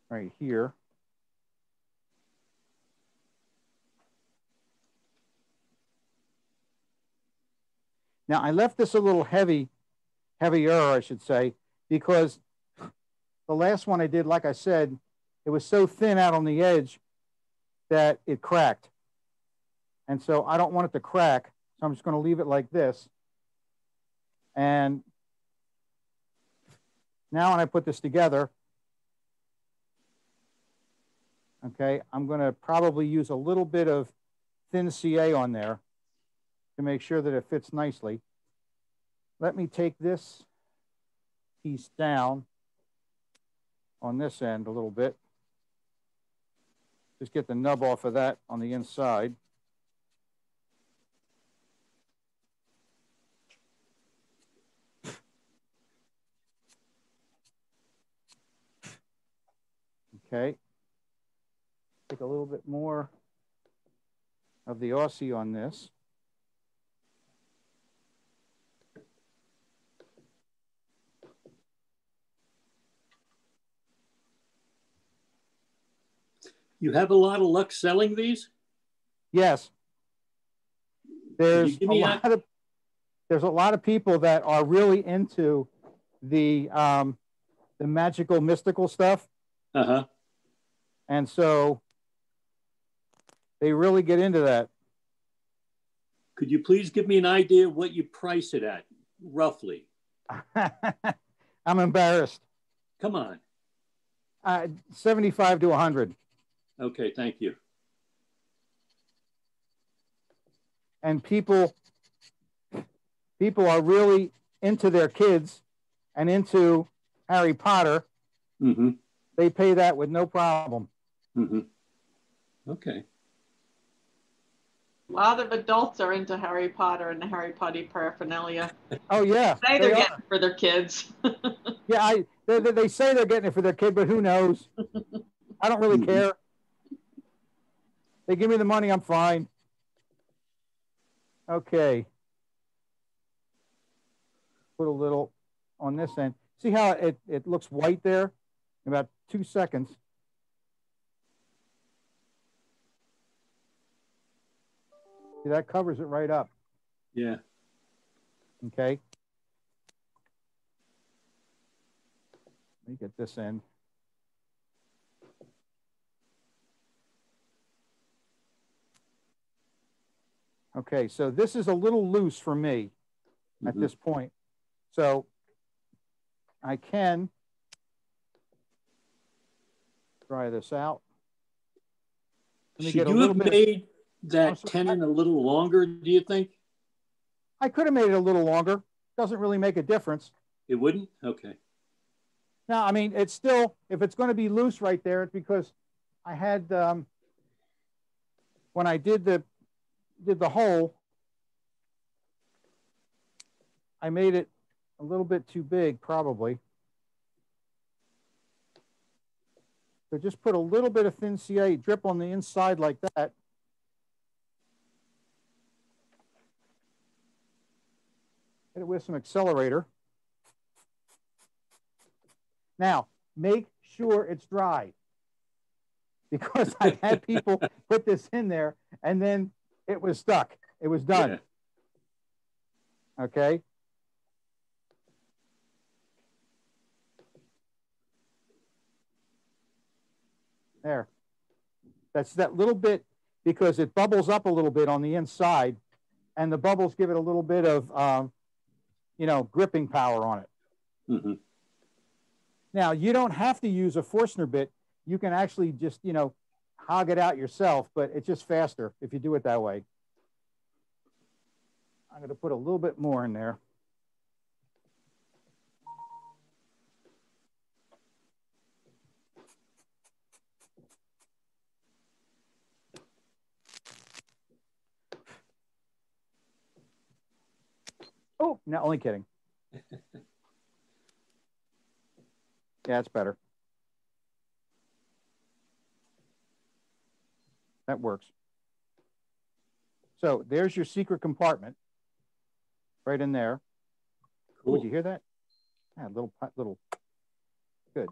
Right here. Now I left this a little heavier, I should say, because the last one I did, like I said, it was so thin out on the edge that it cracked. And so I don't want it to crack. So I'm just going to leave it like this. And now when I put this together, okay, I'm going to probably use a little bit of thin CA on there to make sure that it fits nicely. Let me take this piece down on this end a little bit. Just get the nub off of that on the inside. Okay. Take a little bit more of the Aussie on this. You have a lot of luck selling these? Yes. There's a lot of people that are really into the magical, mystical stuff. Uh-huh. And so they really get into that. Could you please give me an idea of what you price it at, roughly? I'm embarrassed. Come on. 75 to 100. Okay, thank you. And people are really into their kids and into Harry Potter. Mm-hmm. They pay that with no problem. Mm-hmm. Okay. A lot of adults are into Harry Potter and the Harry Potter paraphernalia. Oh yeah, They're getting it for their kids. Yeah, they say they're getting it for their kid, but who knows? I don't really care. They give me the money, I'm fine. Okay. Put a little on this end. See how it looks white there? In about 2 seconds. See, that covers it right up. Yeah. Okay. Let me get this end. Okay, so this is a little loose for me at this point. So I can try this out. Should you have made that tenon a little longer, do you think? I could have made it a little longer. Doesn't really make a difference. It wouldn't? Okay. Now, I mean, it's still, if it's going to be loose right there, it's because I had, when I did the hole, I made it a little bit too big, probably. So just put a little bit of thin CA, drip on the inside like that. Hit it with some accelerator. Now, make sure it's dry, because I had people put this in there and then it was stuck. It was done. Yeah. Okay. There. That's that little bit, because it bubbles up a little bit on the inside, and the bubbles give it a little bit of, you know, gripping power on it. Mm-hmm. Now, you don't have to use a Forstner bit. You can actually just, you know, hog it out yourself, but it's just faster if you do it that way. I'm going to put a little bit more in there. Oh, no, only kidding. Yeah, it's better. That works. So there's your secret compartment right in there. Cool. Would you hear that? Yeah, little good.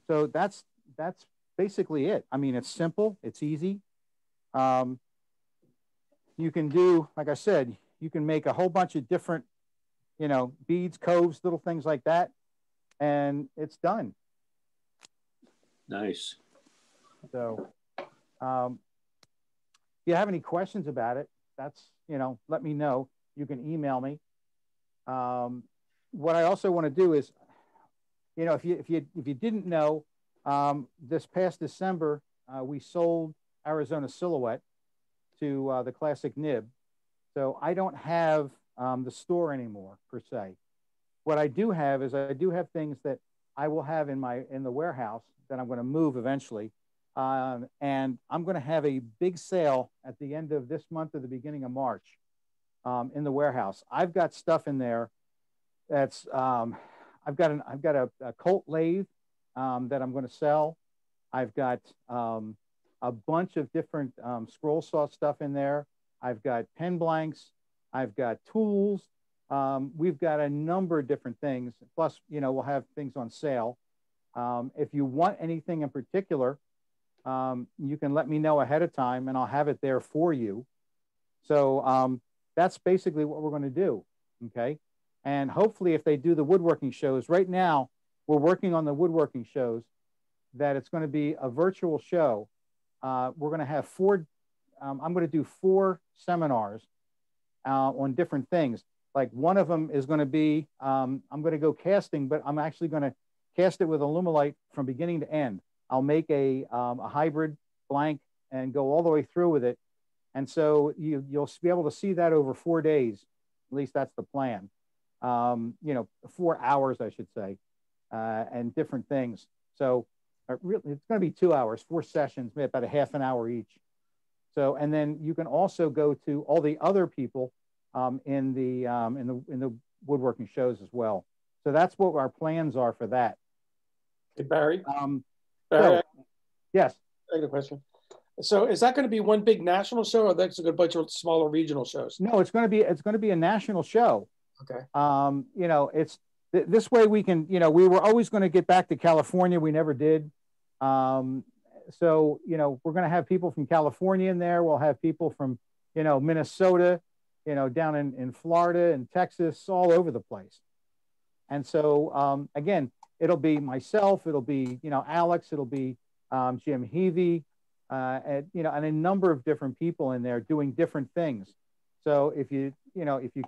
So that's basically it. I mean, it's simple, it's easy. You can do, like I said, you can make a whole bunch of different, you know, beads, coves, little things like that, and it's done. Nice. So if you have any questions about it, that's, you know, let me know. You can email me. What I also want to do is, you know, if you didn't know, this past December, we sold Arizona Silhouette to the Classic Nib. So I don't have the store anymore per se. What I do have is I do have things that I will have in the warehouse that I'm going to move eventually. And I'm going to have a big sale at the end of this month or the beginning of March in the warehouse. I've got stuff in there that's I've got a Colt lathe that I'm going to sell. I've got a bunch of different scroll saw stuff in there. I've got pen blanks. I've got tools. We've got a number of different things. Plus, you know, we'll have things on sale. If you want anything in particular, you can let me know ahead of time and I'll have it there for you. So that's basically what we're going to do. Okay. And hopefully if they do the woodworking shows, right now we're working on the woodworking shows, that it's going to be a virtual show. We're going to have I'm going to do 4 seminars on different things. Like one of them is going to be, I'm going to go casting, but I'm actually going to cast it with Alumilite from beginning to end. I'll make a hybrid blank and go all the way through with it. And so you'll be able to see that over 4 days. At least that's the plan. You know, 4 hours, I should say, and different things. So really, it's going to be 2 hours, 4 sessions, maybe about a half an hour each. So, and then you can also go to all the other people in the woodworking shows as well. So that's what our plans are for that. Hey, Barry. Barry, yes. I got a question. So is that going to be one big national show, or that's a bunch of smaller regional shows? No, it's going to be a national show. Okay. You know, it's this way we can, you know, we were always going to get back to California. We never did. So, you know, we're going to have people from California in there. We'll have people from, you know, Minnesota, you know, down in Florida and Texas, all over the place. And so, again, it'll be myself, it'll be, you know, Alex, it'll be Jim Heavey, and, you know, and a number of different people in there doing different things. So if you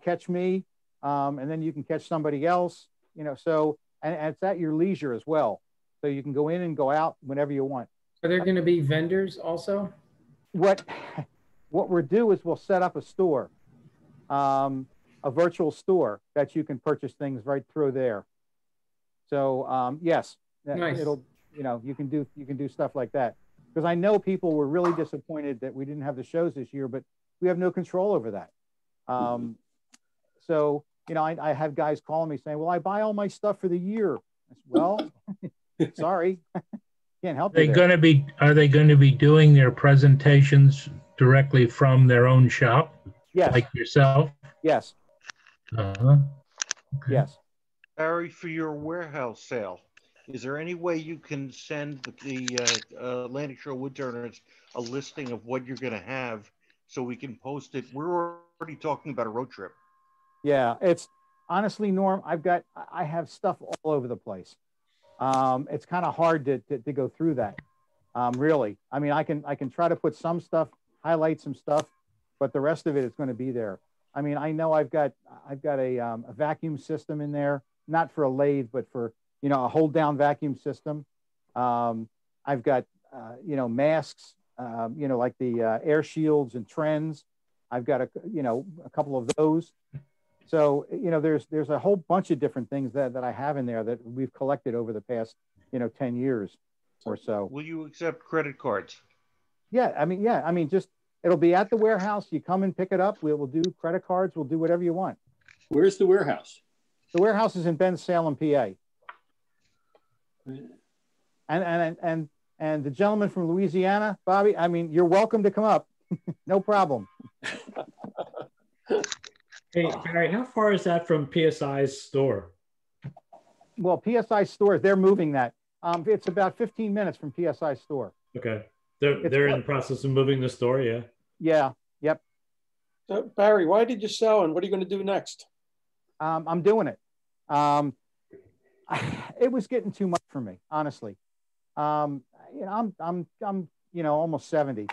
catch me, and then you can catch somebody else, you know, so, and it's at your leisure as well. So you can go in and go out whenever you want. Are there going to be vendors also? What we'll do is we'll set up a store, a virtual store that you can purchase things right through there. So yes, nice. It'll, you know, you can do stuff like that, because I know people were really disappointed that we didn't have the shows this year, but we have no control over that. So, you know, I have guys calling me saying, well, I buy all my stuff for the year. I said, well, sorry, can't help you. Are they going to be doing their presentations directly from their own shop? Yes. Like yourself? Yes. Okay. Yes. Barry, for your warehouse sale, is there any way you can send the Atlantic Shore Woodturners a listing of what you're going to have so we can post it? We're already talking about a road trip. Yeah, it's honestly, Norm, I have stuff all over the place. It's kind of hard to go through that. Really, I mean, I can try to put some stuff, highlight some stuff, but the rest of it is going to be there. I mean, I know I've got a vacuum system in there, not for a lathe, but for, you know, a hold down vacuum system. I've got, you know, masks, you know, like the air shields and trends. I've got a couple of those. So, you know, there's a whole bunch of different things that I have in there that we've collected over the past, you know, 10 years or so. Will you accept credit cards? Yeah. I mean, just, it'll be at the warehouse. You come and pick it up. We'll do credit cards. We'll do whatever you want. Where's the warehouse? The warehouse is in Bensalem, PA. And the gentleman from Louisiana, Bobby, I mean, you're welcome to come up. No problem. Hey, Barry, how far is that from PSI's store? Well, PSI store, they're moving that. It's about 15 minutes from PSI store. Okay. They're in the process of moving the store, yeah? Yeah, yep. So, Barry, why did you sell and what are you going to do next? I'm doing it. It was getting too much for me, honestly. You know, I'm you know, almost 70.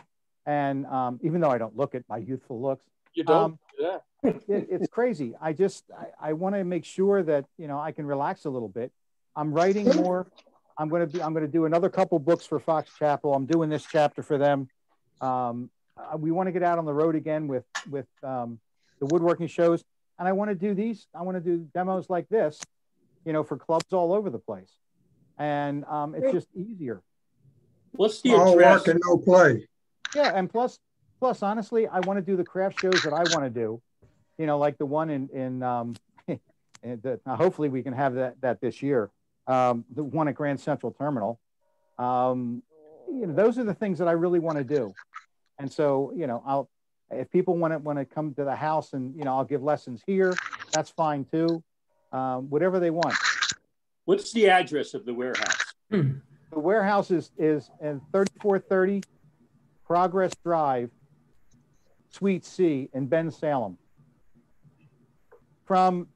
And even though I don't look at my youthful looks. You don't? Yeah. It's crazy. I want to make sure that, you know, I can relax a little bit. I'm writing more. I'm going to do another couple books for Fox Chapel. I'm doing this chapter for them. We want to get out on the road again with the woodworking shows. And I want to do these. I want to do demos like this, you know, for clubs all over the place. And it's just easier. What's the all address? work and no play. Yeah. And plus, honestly, I want to do the craft shows that I want to do, you know, like the one in hopefully we can have that this year. The one at Grand Central Terminal. you know, those are the things that I really want to do. And so, you know, if people want to come to the house and, you know, I'll give lessons here, that's fine too. Whatever they want. What's the address of the warehouse? The warehouse is in 3430 Progress Drive, Suite C in Ben Salem. From,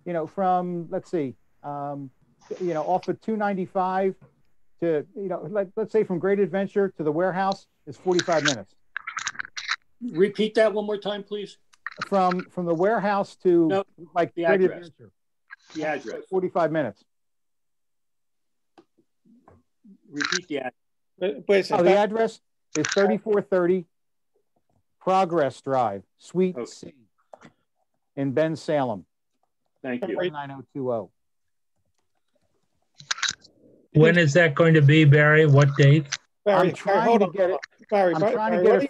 let's see, off of 295 to, let's say from Great Adventure to the warehouse is 45 minutes. Repeat that one more time, please. From the warehouse to the Great address. Adventure. The address. 45 minutes. Repeat the address. Wait a second. The address is 3430 Progress Drive, Suite C in Ben Salem. Thank you. 9020. When is that going to be, Barry? What date? I'm trying to get it. Barry, I'm trying to get it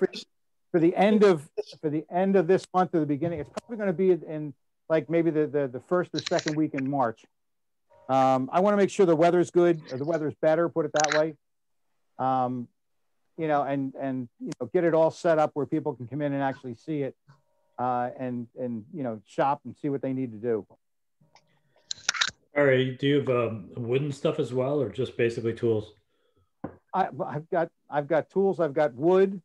for the end of this month or the beginning. It's probably going to be in like maybe the first or second week in March. I want to make sure the weather's good, or the weather's better, put it that way. And get it all set up where people can come in and actually see it, and shop and see what they need to do. Barry, do you have wooden stuff as well, or just basically tools? I've got tools. I've got wood.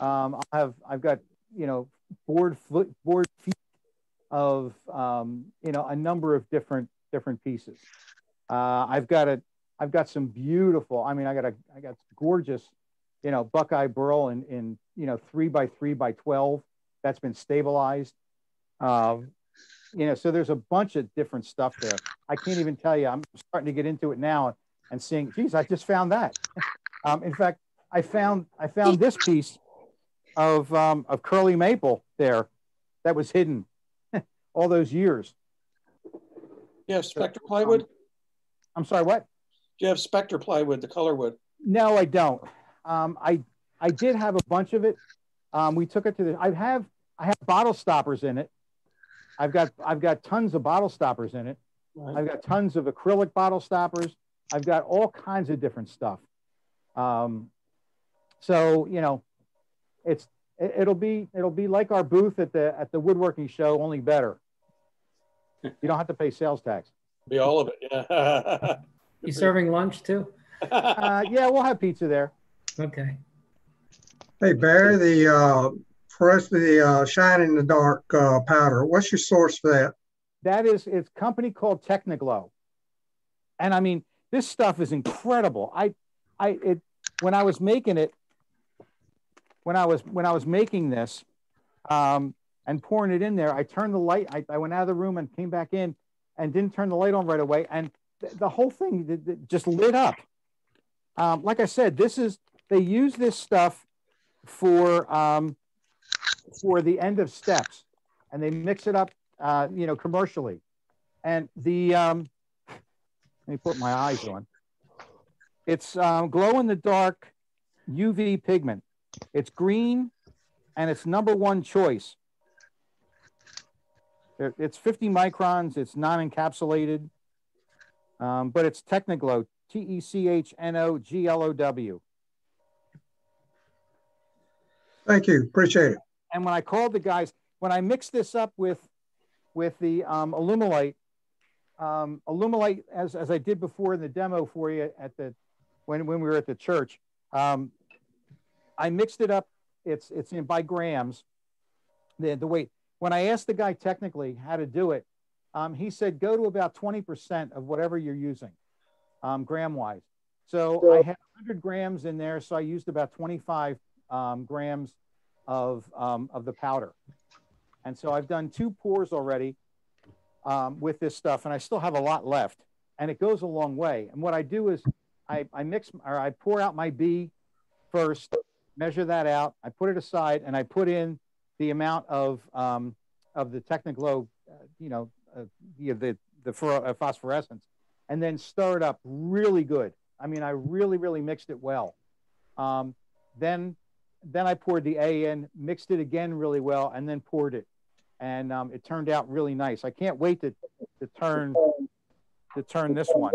I've got board feet of a number of different pieces. I've got some beautiful. I mean, I got gorgeous, Buckeye burl in 3x3x12 that's been stabilized. So there's a bunch of different stuff there. I can't even tell you. I'm starting to get into it now and seeing, geez, I just found that. In fact, I found this piece of curly maple there that was hidden all those years. You have Spectre plywood? I'm sorry, what? Do you have Spectre plywood, the color wood? No, I don't. I did have a bunch of it. We took it to the. I have bottle stoppers in it. I've got tons of bottle stoppers in it. Right. I've got tons of acrylic bottle stoppers. I've got all kinds of different stuff. So it'll be like our booth at the woodworking show, only better. You don't have to pay sales tax. Be all of it, yeah. You serving lunch too? Yeah, we'll have pizza there. Okay. Hey Barry, for us the shine in the dark powder, what's your source for that? It's a company called Technoglow, and I mean this stuff is incredible. When I was making it, when I was making this, and pouring it in there, I turned the light. I went out of the room and came back in, and didn't turn the light on right away, and the whole thing just lit up. Like I said, they use this stuff for the end of steps, and they mix it up, commercially. And let me put my eyes on. It's glow in the dark UV pigment. It's green, and it's #1 choice. It's 50 microns. It's non-encapsulated, but it's Technoglow, TECHNOGLOW. Thank you. Appreciate it. And when I called the guys, when I mixed this up with the Alumilite, as I did before in the demo for you when we were at the church, I mixed it up. It's in by grams, the weight. When I asked the guy technically how to do it, he said go to about 20% of whatever you're using, gram-wise. So I had 100 grams in there, so I used about 25 grams of the powder. And so I've done 2 pours already with this stuff, and I still have a lot left. And it goes a long way. And what I do is I pour out my B first, measure that out, I put it aside, and I put in the amount of the Technoglow, the phosphorescence, and then stir it up really good. I mean, I really mixed it well. Then I poured the A in, mixed it again really well, and then poured it, and it turned out really nice. I can't wait to turn this one.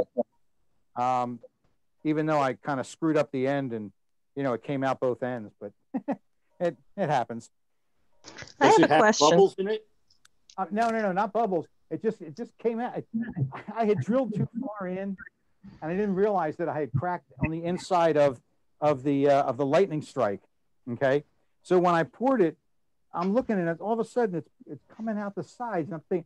even though I kind of screwed up the end and, you know, it came out both ends, but it happens. Does it have bubbles in it? No, not bubbles. It just came out. I had drilled too far in, and I didn't realize that I had cracked on the inside of the lightning strike. Okay, so when I poured it, I'm looking at it. All of a sudden, it's coming out the sides, and I'm thinking,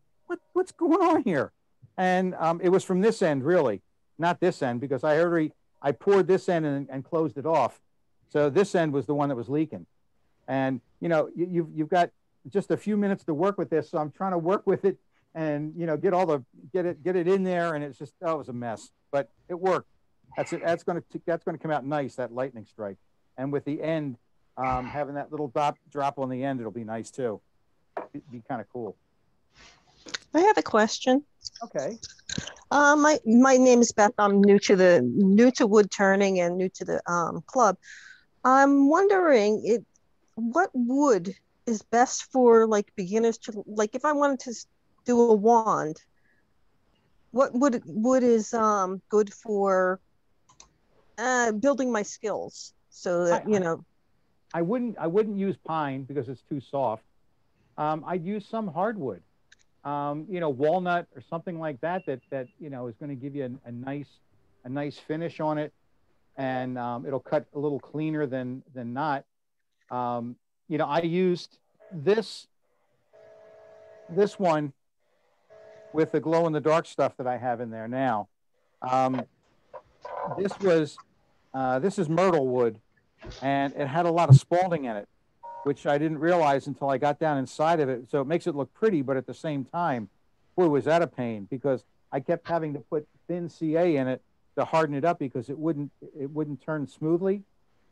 what's going on here? And it was from this end, really, not this end, because I poured this end and closed it off. So this end was the one that was leaking. And you know, you've got just a few minutes to work with this, so I'm trying to work with it and, you know, get it in there, and it's just, oh, it was a mess, but it worked. That's it. That's going to come out nice, that lightning strike. And with the end, having that little drop on the end, it'll be nice too. It'd be kind of cool. I have a question. Okay. My name is Beth. I'm new to wood turning and new to the club. I'm wondering what wood is best for like beginners to, like, if I wanted to do a wand, what wood is good for building my skills, so that, you know. I wouldn't use pine because it's too soft. I'd use some hardwood, you know, walnut or something like that you know is going to give you a nice finish on it, and it'll cut a little cleaner than not. You know, I used this one with the glow in the dark stuff that I have in there now. This is myrtle wood, and it had a lot of spalding in it, which I didn't realize until I got down inside of it. So it makes it look pretty, but at the same time, boy, was that a pain, because I kept having to put thin CA in it to harden it up because it wouldn't turn smoothly,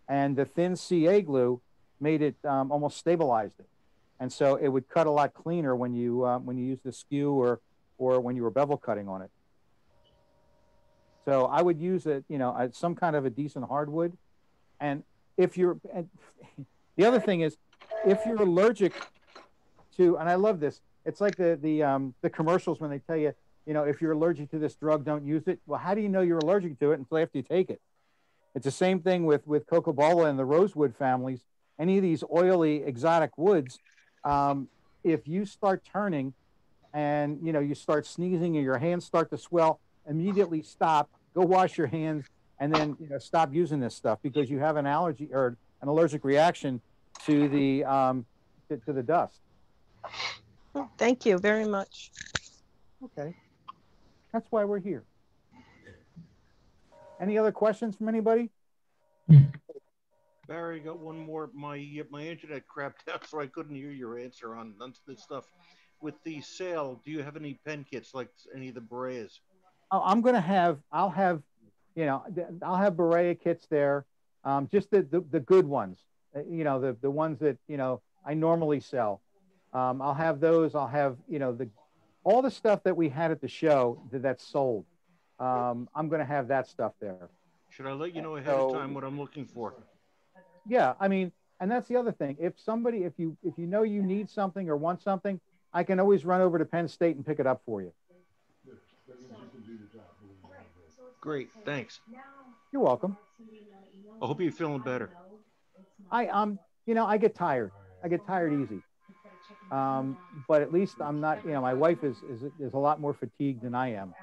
and the thin CA glue made it almost stabilized it, and so it would cut a lot cleaner when you use the skew or when you were bevel cutting on it. So I would use it, you know, some kind of a decent hardwood. And the other thing is, if you're allergic to, and I love this, it's like the commercials when they tell you, you know, if you're allergic to this drug, don't use it. Well, how do you know you're allergic to it until after you take it? It's the same thing with cocobolo and the rosewood families. Any of these oily exotic woods, if you start turning and, you know, you start sneezing or your hands start to swell, immediately stop, go wash your hands, and then, you know, stop using this stuff, because you have an allergy or an allergic reaction to the dust. Thank you very much. Okay. That's why we're here. Any other questions from anybody? Barry, got one more. My internet crapped out, so I couldn't hear your answer on this stuff. With the sale, do you have any pen kits like any of the Bereas? Oh, I'll have Berea kits there, just the good ones, you know, the ones that, you know, I normally sell. I'll have those. I'll have, you know, all the stuff that we had at the show that's sold. I'm going to have that stuff there. Should I let you know ahead of time what I'm looking for? Yeah, I mean, and that's the other thing. If you know you need something or want something, I can always run over to Penn State and pick it up for you. Great, thanks. You're welcome. I hope you're feeling better. You know, I get tired. I get tired easy. But at least I'm not, you know, my wife is a lot more fatigued than I am.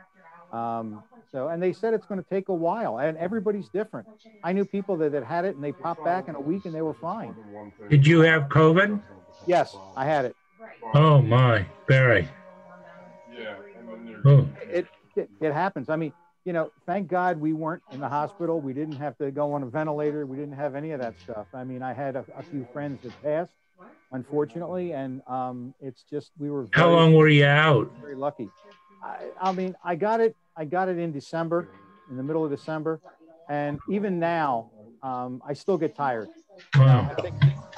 So, and they said it's going to take a while, and everybody's different. I knew people that had it and they popped back in a week and they were fine. Did you have COVID? Yes, I had it. Oh my, Barry. Oh. It happens. I mean, you know, thank God we weren't in the hospital. We didn't have to go on a ventilator. We didn't have any of that stuff. I mean, I had a few friends that passed, unfortunately, and it's just, we were How long were you out? Very lucky. I mean, I got it in December, in the middle of December, and even now, I still get tired. Wow.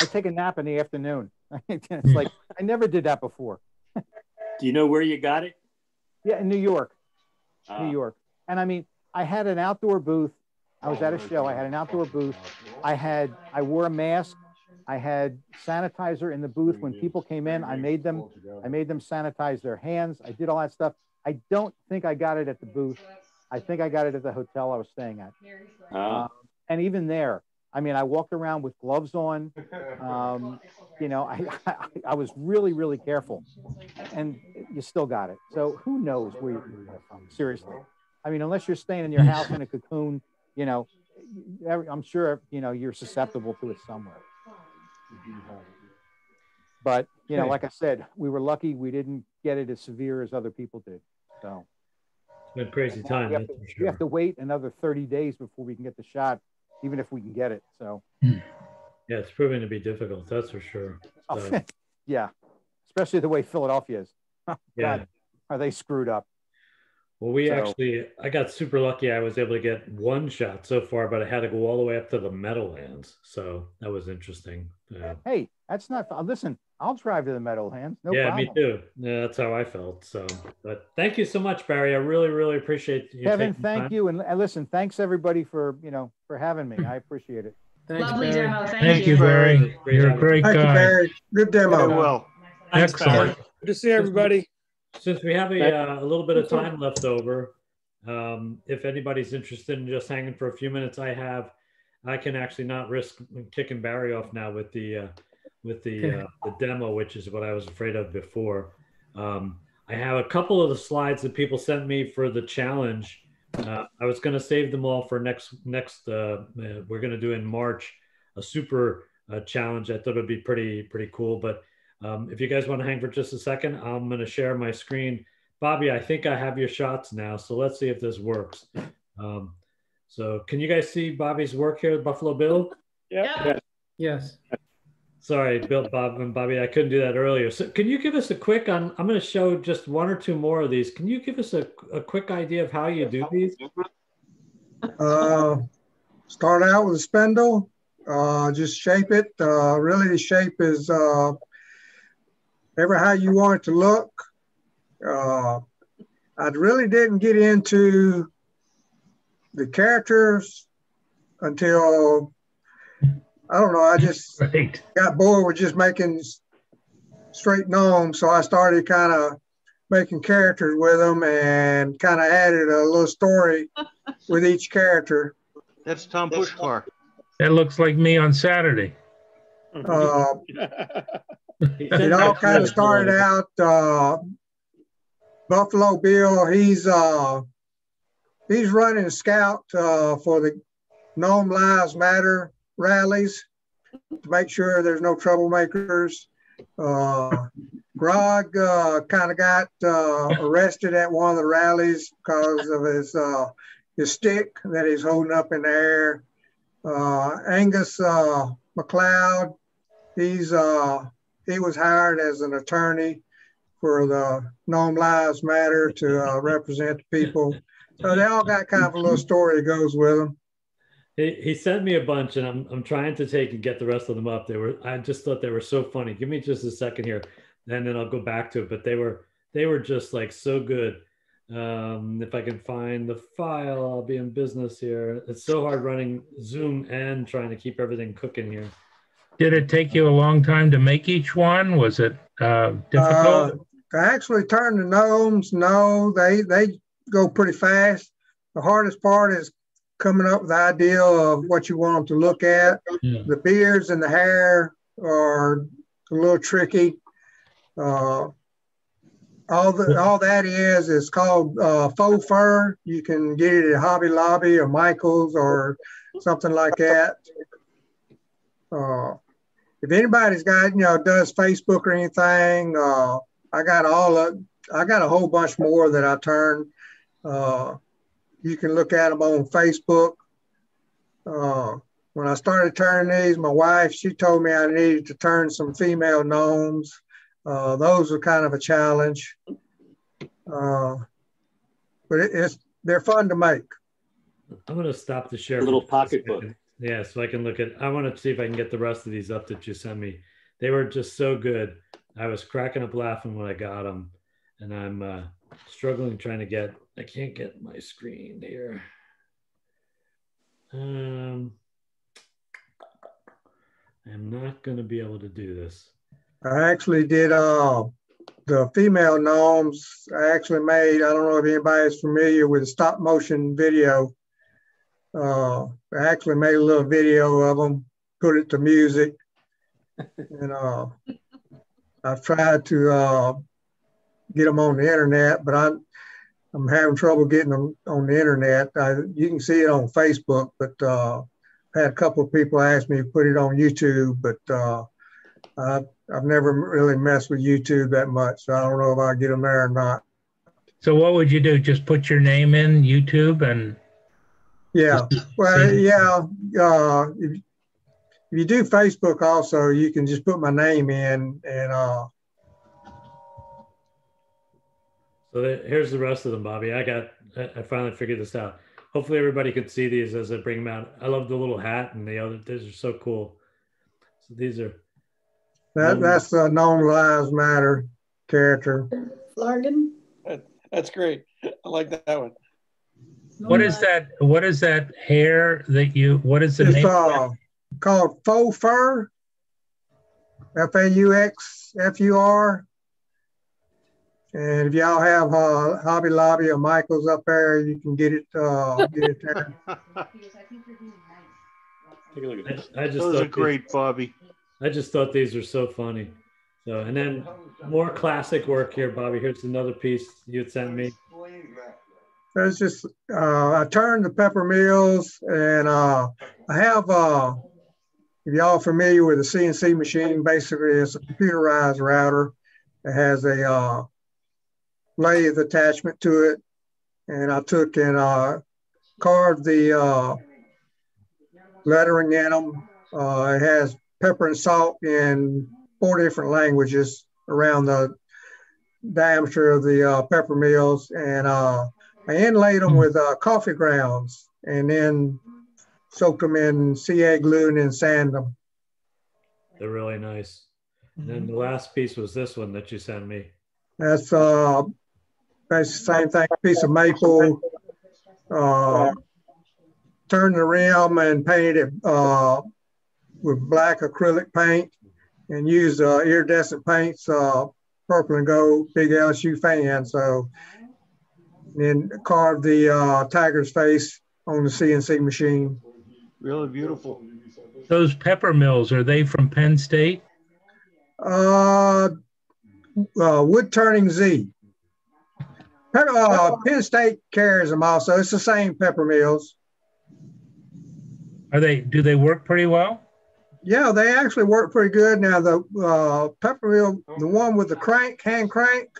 I take a nap in the afternoon. It's like, I never did that before. Do you know where you got it? Yeah, in New York. New York. And I mean, I had an outdoor booth. I was at a show. I had an outdoor booth. I wore a mask. I had sanitizer in the booth. When people came in, I made them sanitize their hands. I did all that stuff. I don't think I got it at the booth. I think I got it at the hotel I was staying at. And even there, I mean, I walked around with gloves on. You know, I was really, really careful, and you still got it. So who knows where you get it from? Seriously, I mean, unless you're staying in your house in a cocoon, you know, I'm sure you know you're susceptible to it somewhere. But you know, like I said, we were lucky we didn't get it as severe as other people did. So it's been a crazy time. We have to wait another 30 days before we can get the shot, even if we can get it. So yeah, it's proving to be difficult. That's for sure. So. Yeah, especially the way Philadelphia is. Yeah, God, are they screwed up? Well, I got super lucky. I was able to get one shot so far, but I had to go all the way up to the Meadowlands. So that was interesting. Hey, that's not, listen, I'll drive to the Meadowlands. No problem. Me too. Yeah, that's how I felt. So, but thank you so much, Barry. I really, really appreciate you. Kevin, thank you. And listen, thanks everybody for, you know, for having me. I appreciate it. Thanks, lovely Barry. demo. Thank you, Barry. You're a great guy. Thank you, Barry. Good demo. Very well. Excellent. Good to see everybody. Since we have a little bit of time left over, if anybody's interested in just hanging for a few minutes, I can actually not risk kicking Barry off now with the demo, which is what I was afraid of before. I have a couple of the slides that people sent me for the challenge. I was going to save them all for next. We're going to do in March a super challenge. I thought it'd be pretty cool. But if you guys want to hang for just a second, I'm going to share my screen. Bobby, I think I have your shots now, so let's see if this works. So can you guys see Bobby's work here, Buffalo Bill? Yep. Yes. Sorry, Bill, Bob, and Bobby, I couldn't do that earlier. So can you give us a quick I'm going to show just one or two more of these. Can you give us a quick idea of how you do these? Start out with a spindle, just shape it. Really the shape is ever how you want it to look. I really didn't get into the characters until, I don't know, I just got bored with just making straight gnomes. So I started kind of making characters with them and kind of added a little story with each character. That's Tom Pushkar. That looks like me on Saturday. It all kind of started out, Buffalo Bill, he's running scout for the Gnome Lives Matter rallies to make sure there's no troublemakers. Grog kind of got arrested at one of the rallies because of his stick that he's holding up in the air. Angus McLeod, he was hired as an attorney for the Gnome Lives Matter to represent the people. So they all got kind of a little story that goes with them. He sent me a bunch, and I'm trying to take and get the rest of them up. I just thought they were so funny. Give me just a second here, and then I'll go back to it. But they were just like so good. If I can find the file, I'll be in business here. It's so hard running Zoom and trying to keep everything cooking here. Did it take you a long time to make each one? Was it difficult? To actually turn the gnomes, no, they go pretty fast. The hardest part is coming up with the idea of what you want them to look at. Yeah. The beards and the hair are a little tricky. All that is called faux fur. You can get it at Hobby Lobby or Michael's or something like that. If anybody's got, does Facebook or anything, I got a whole bunch more that I turn. You can look at them on Facebook. When I started turning these, my wife, she told me I needed to turn some female gnomes. Those were kind of a challenge. But they're fun to make. I'm going to stop the share. A little pocketbook. Yeah, so I can look at, I want to see if I can get the rest of these up that you sent me. They were just so good. I was cracking up laughing when I got them. And I'm struggling trying to get, I can't get my screen here. I'm not going to be able to do this. I actually did the female gnomes, I actually made, I don't know if anybody's familiar with stop motion video. I actually made a little video of them, put it to music. And I've tried to get them on the internet, but I'm having trouble getting them on the internet. You can see it on Facebook, but I had a couple of people ask me to put it on YouTube, but I've never really messed with YouTube that much, so I don't know if I'll get them there or not. So what would you do? Just put your name in YouTube and? Yeah, well, yeah. If you do Facebook also, you can just put my name in and. So here's the rest of them, Bobby. I finally figured this out. Hopefully everybody can see these as I bring them out. I love the little hat and the other, these are so cool. So these are. That's the Gnome Lives Matter character. Flarden? That's great. I like that one. What is that? What is that hair that you, what is the name? It's called faux fur. FAUXFUR. And if y'all have Hobby Lobby or Michael's up there, you can get it there. Take a look at this. Those are great, Bobby. I just thought these were so funny. So, and then more classic work here, Bobby. Here's another piece you had sent me. It's just, I turned the pepper mills and I have, if y'all familiar with a CNC machine, basically it's a computerized router. It has a lathe attachment to it. And I took and carved the lettering in them. It has pepper and salt in 4 different languages around the diameter of the pepper mills. And I inlaid them with coffee grounds and then soaked them in CA glue and then sand them. They're really nice. And then the last piece was this one that you sent me. That's the same thing, a piece of maple. Turned the rim and painted it with black acrylic paint and used iridescent paints, purple and gold, big LSU fan. So then carved the tiger's face on the CNC machine. Really beautiful. Those pepper mills, are they from Penn State? Wood Turning Z. Penn State carries them also. It's the same pepper mills. Do they work pretty well? Yeah, they actually work pretty good. Now the pepper mill, the one with the hand crank,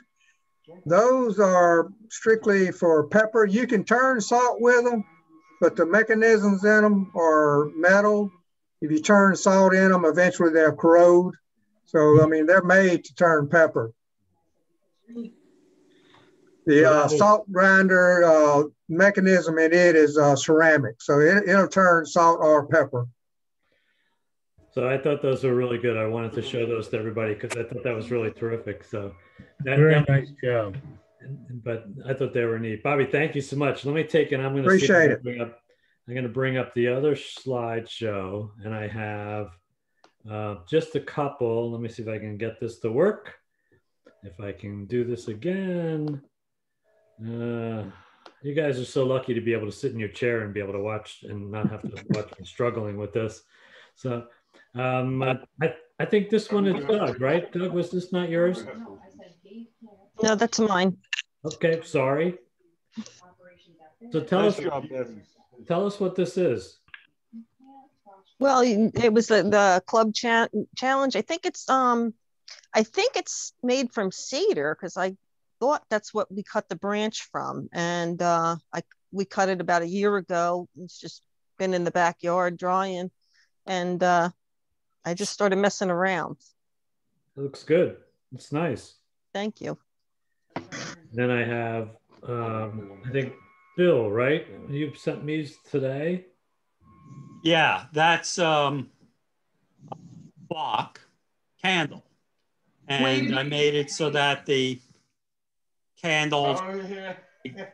those are strictly for pepper. You can turn salt with them, but the mechanisms in them are metal. If you turn salt in them, eventually they'll corrode. So, I mean, they're made to turn pepper. The salt grinder mechanism in it is ceramic. So it'll turn salt or pepper. So I thought those were really good. I wanted to show those to everybody because I thought that was really terrific. So very nice job. But I thought they were neat. Bobby, thank you so much. Let me take it. I'm going to appreciate it. I'm going to bring up the other slideshow, and I have just a couple. Let me see if I can get this to work. If I can do this again. You guys are so lucky to be able to sit in your chair and be able to watch and not have to watch me struggling with this. So I think this one is Doug, right? Doug, was this not yours? No, that's mine. Okay, sorry. So tell us what this is. Well, it was the club challenge. I think it's made from cedar because I thought that's what we cut the branch from, and we cut it about a year ago. It's just been in the backyard drying, and I just started messing around. It looks good. It's nice. Thank you. Then I have, I think, Bill, right? You sent me today? Yeah, that's block candle. And I made it so that the candles,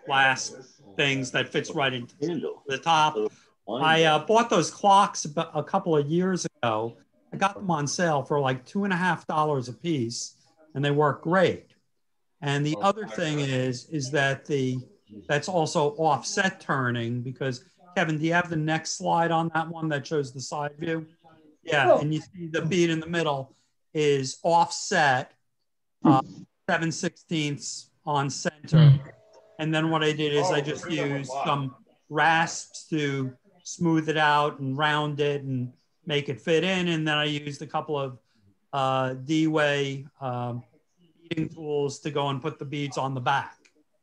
glass things that fits right into the top. I bought those clocks about a couple of years ago. I got them on sale for like $2.50 a piece, and they work great. And the other thing is that that's also offset turning, because Kevin, do you have the next slide on that one that shows the side view? Yeah, and you see the bead in the middle is offset 7/16 on center. And then what I did is I just used some rasps to smooth it out and round it and make it fit in. And then I used a couple of D-Way beading tools to go and put the beads on the back,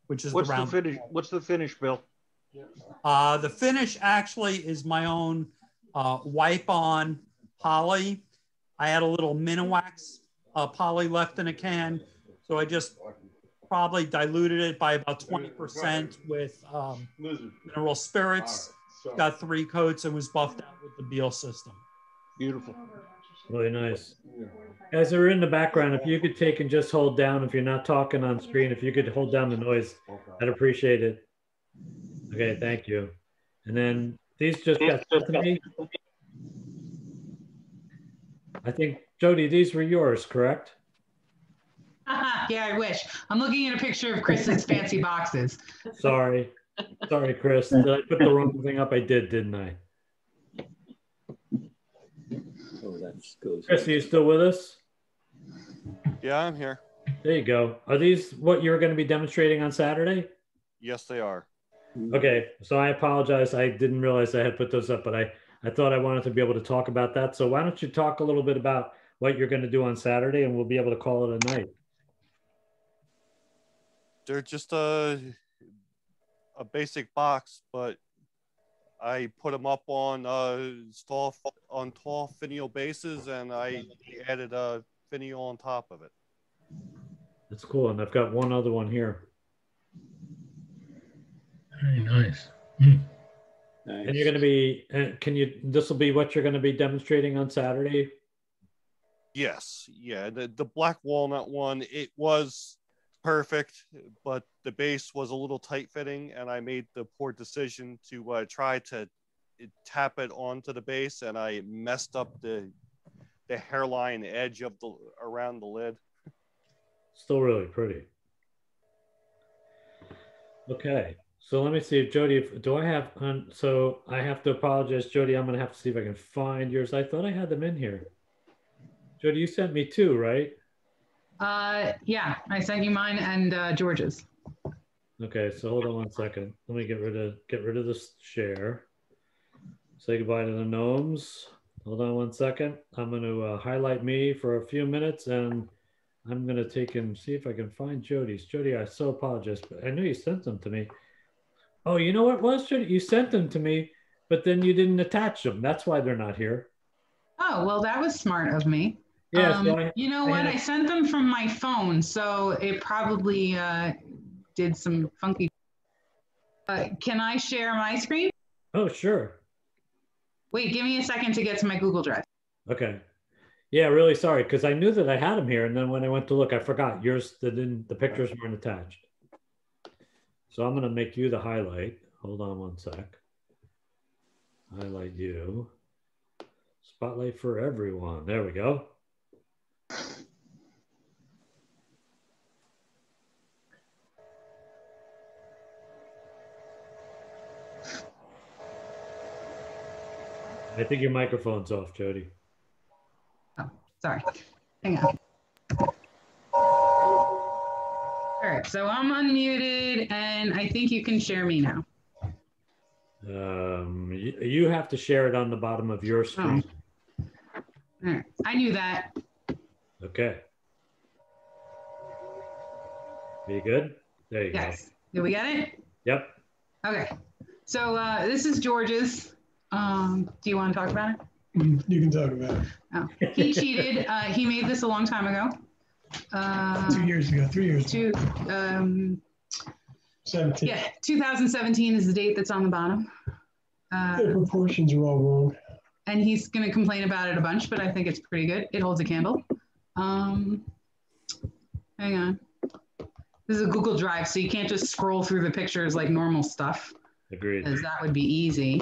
which is What's the round. The finish? What's the finish, Bill? The finish actually is my own wipe-on poly. I had a little Miniwax poly left in a can, so I just probably diluted it by about 20% with mineral spirits. Got 3 coats and was buffed out with the Beal system. Beautiful. Really nice. Guys that are in the background, if you could take and just hold down, if you're not talking on screen, if you could hold down the noise, I'd appreciate it. Okay, thank you. And then these just got sent to me. I think, Jody, these were yours, correct? Yeah, I wish. I'm looking at a picture of Chris's fancy boxes. Sorry. Sorry, Chris. Did I put the wrong thing up? I did, didn't I? Oh, that goes. Chris, are you still with us? Yeah, I'm here. There you go. Are these what you're going to be demonstrating on Saturday? Yes, they are. Okay, so I apologize. I didn't realize I had put those up, but I thought I wanted to be able to talk about that. So why don't you talk a little bit about what you're going to do on Saturday, and we'll be able to call it a night. They're just a basic box, but I put them up on tall finial bases, and I added a finial on top of it. That's cool, and I've got one other one here. Very nice. Nice. And you're going to be, this will be what you're going to be demonstrating on Saturday? Yes, yeah. The black walnut one, it was perfect, but the base was a little tight fitting, and I made the poor decision to try to tap it onto the base, and I messed up the hairline edge of around the lid. Still really pretty. Okay. So let me see if Jody, do I have, so I have to apologize, Jody, I'm going to have to see if I can find yours. I thought I had them in here. Jody, you sent me 2, right? Yeah, I sent you mine and George's. Okay, so hold on one second. Let me get rid of this share. Say goodbye to the gnomes. Hold on one second. I'm going to highlight me for a few minutes, and I'm going to take and see if I can find Jody's. Jody, I so apologize, but I knew you sent them to me. Oh, you know what it was, Jody? You sent them to me, but then you didn't attach them. That's why they're not here. Oh, well, that was smart of me. Yeah, so you know what? I sent them from my phone, so it probably did some funky. Can I share my screen? Oh, sure. Wait, give me a second to get to my Google Drive. Okay. Yeah, really sorry, because I knew that I had them here, and then when I went to look, I forgot yours. The pictures weren't attached. So I'm going to make you the highlight. Hold on one sec. Highlight you. Spotlight for everyone. There we go. I think your microphone's off, Jody. Oh, sorry. Hang on. All right, so I'm unmuted, and I think you can share me now. You have to share it on the bottom of your screen. Oh. All right, I knew that. Okay. Are you good? There you go. Did we get it? Yep. Okay. So this is George's. Do you want to talk about it? You can talk about it. Oh, he cheated. He made this a long time ago. 2 years ago, 3 years ago. 17. Yeah, 2017 is the date that's on the bottom. The proportions are all wrong. And he's going to complain about it a bunch, but I think it's pretty good. It holds a candle. Hang on. This is a Google Drive, so you can't just scroll through the pictures like normal stuff. Agreed. Because that would be easy.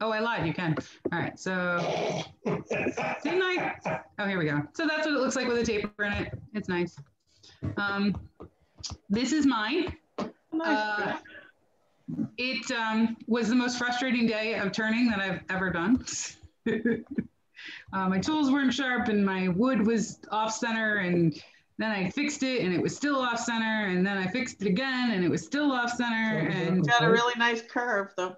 Oh, I lied. You can. All right. So, didn't I? Oh, here we go. So that's what it looks like with a taper in it. It's nice. This is mine. Nice. It was the most frustrating day of turning that I've ever done. My tools weren't sharp and my wood was off center, and then I fixed it and it was still off center, and then I fixed it again and it was still off center. And got a really nice curve though.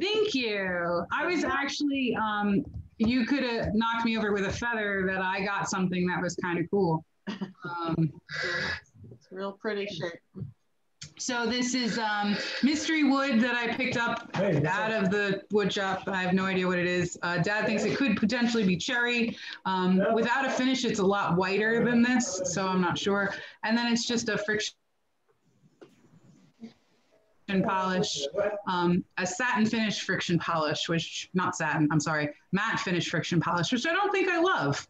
Thank you. I was actually, you could have knocked me over with a feather that I got something that was kind of cool. It's a real pretty shape. So this is mystery wood that I picked up out of the wood shop. I have no idea what it is. Dad thinks it could potentially be cherry. Without a finish, it's a lot whiter than this, so I'm not sure. And then it's just a friction polish, a satin finish friction polish, which, not satin, I'm sorry, matte finish friction polish, which I don't think I love.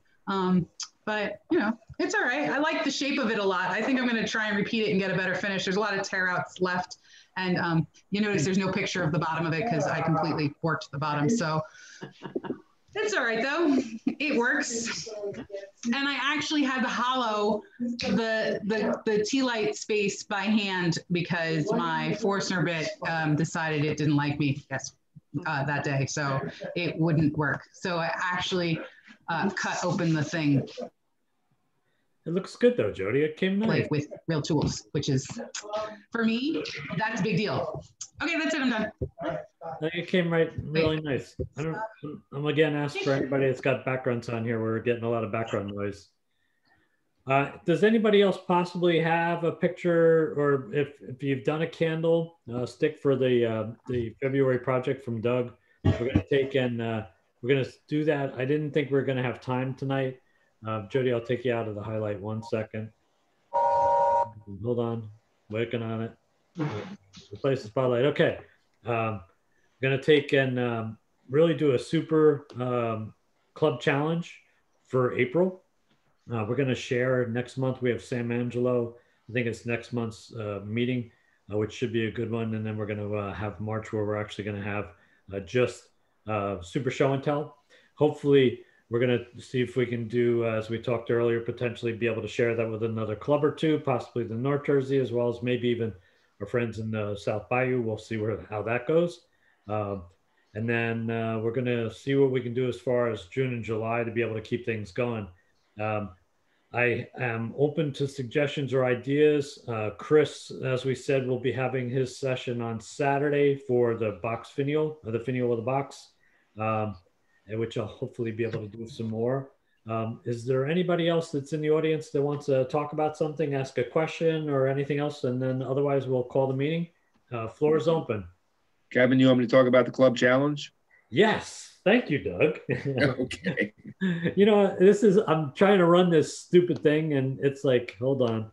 But, you know, it's all right. I like the shape of it a lot. I think I'm going to try and repeat it and get a better finish. There's a lot of tear outs left. And you notice there's no picture of the bottom of it because I completely worked the bottom. So it's all right, though. It works. And I actually had to hollow the tea light space by hand because my Forstner bit decided it didn't like me that day. So it wouldn't work. So I actually cut open the thing. It looks good though, Jody. It came nice. Like with real tools, which is, for me, that's a big deal. Okay, that's it, I'm done. It came really nice. I'm again asked for anybody that's got backgrounds on here. We're getting a lot of background noise. Does anybody else possibly have a picture, or if you've done a candle stick for the February project from Doug? We're going to take and we're going to do that. I didn't think we were going to have time tonight. Jody, I'll take you out of the highlight 1 second. Hold on, working on it. Replace the spotlight. Okay, I'm going to take and really do a super club challenge for April. We're going to share next month. We have San Angelo. I think it's next month's meeting, which should be a good one. And then we're going to have March where we're actually going to have just super show and tell. Hopefully, we're going to see if we can do, as we talked earlier, potentially be able to share that with another club or two, possibly the North Jersey, as well as maybe even our friends in the South Bayou. We'll see how that goes. And then we're going to see what we can do as far as June and July to be able to keep things going. I am open to suggestions or ideas. Chris, as we said, will be having his session on Saturday for the box finial, or the finial of the box. Which I'll hopefully be able to do some more. Is there anybody else that's in the audience that wants to talk about something, ask a question or anything else? And then otherwise we'll call the meeting. Floor is open. Kevin, you want me to talk about the club challenge? Yes. Thank you, Doug. Okay. You know, I'm trying to run this stupid thing and it's like, hold on.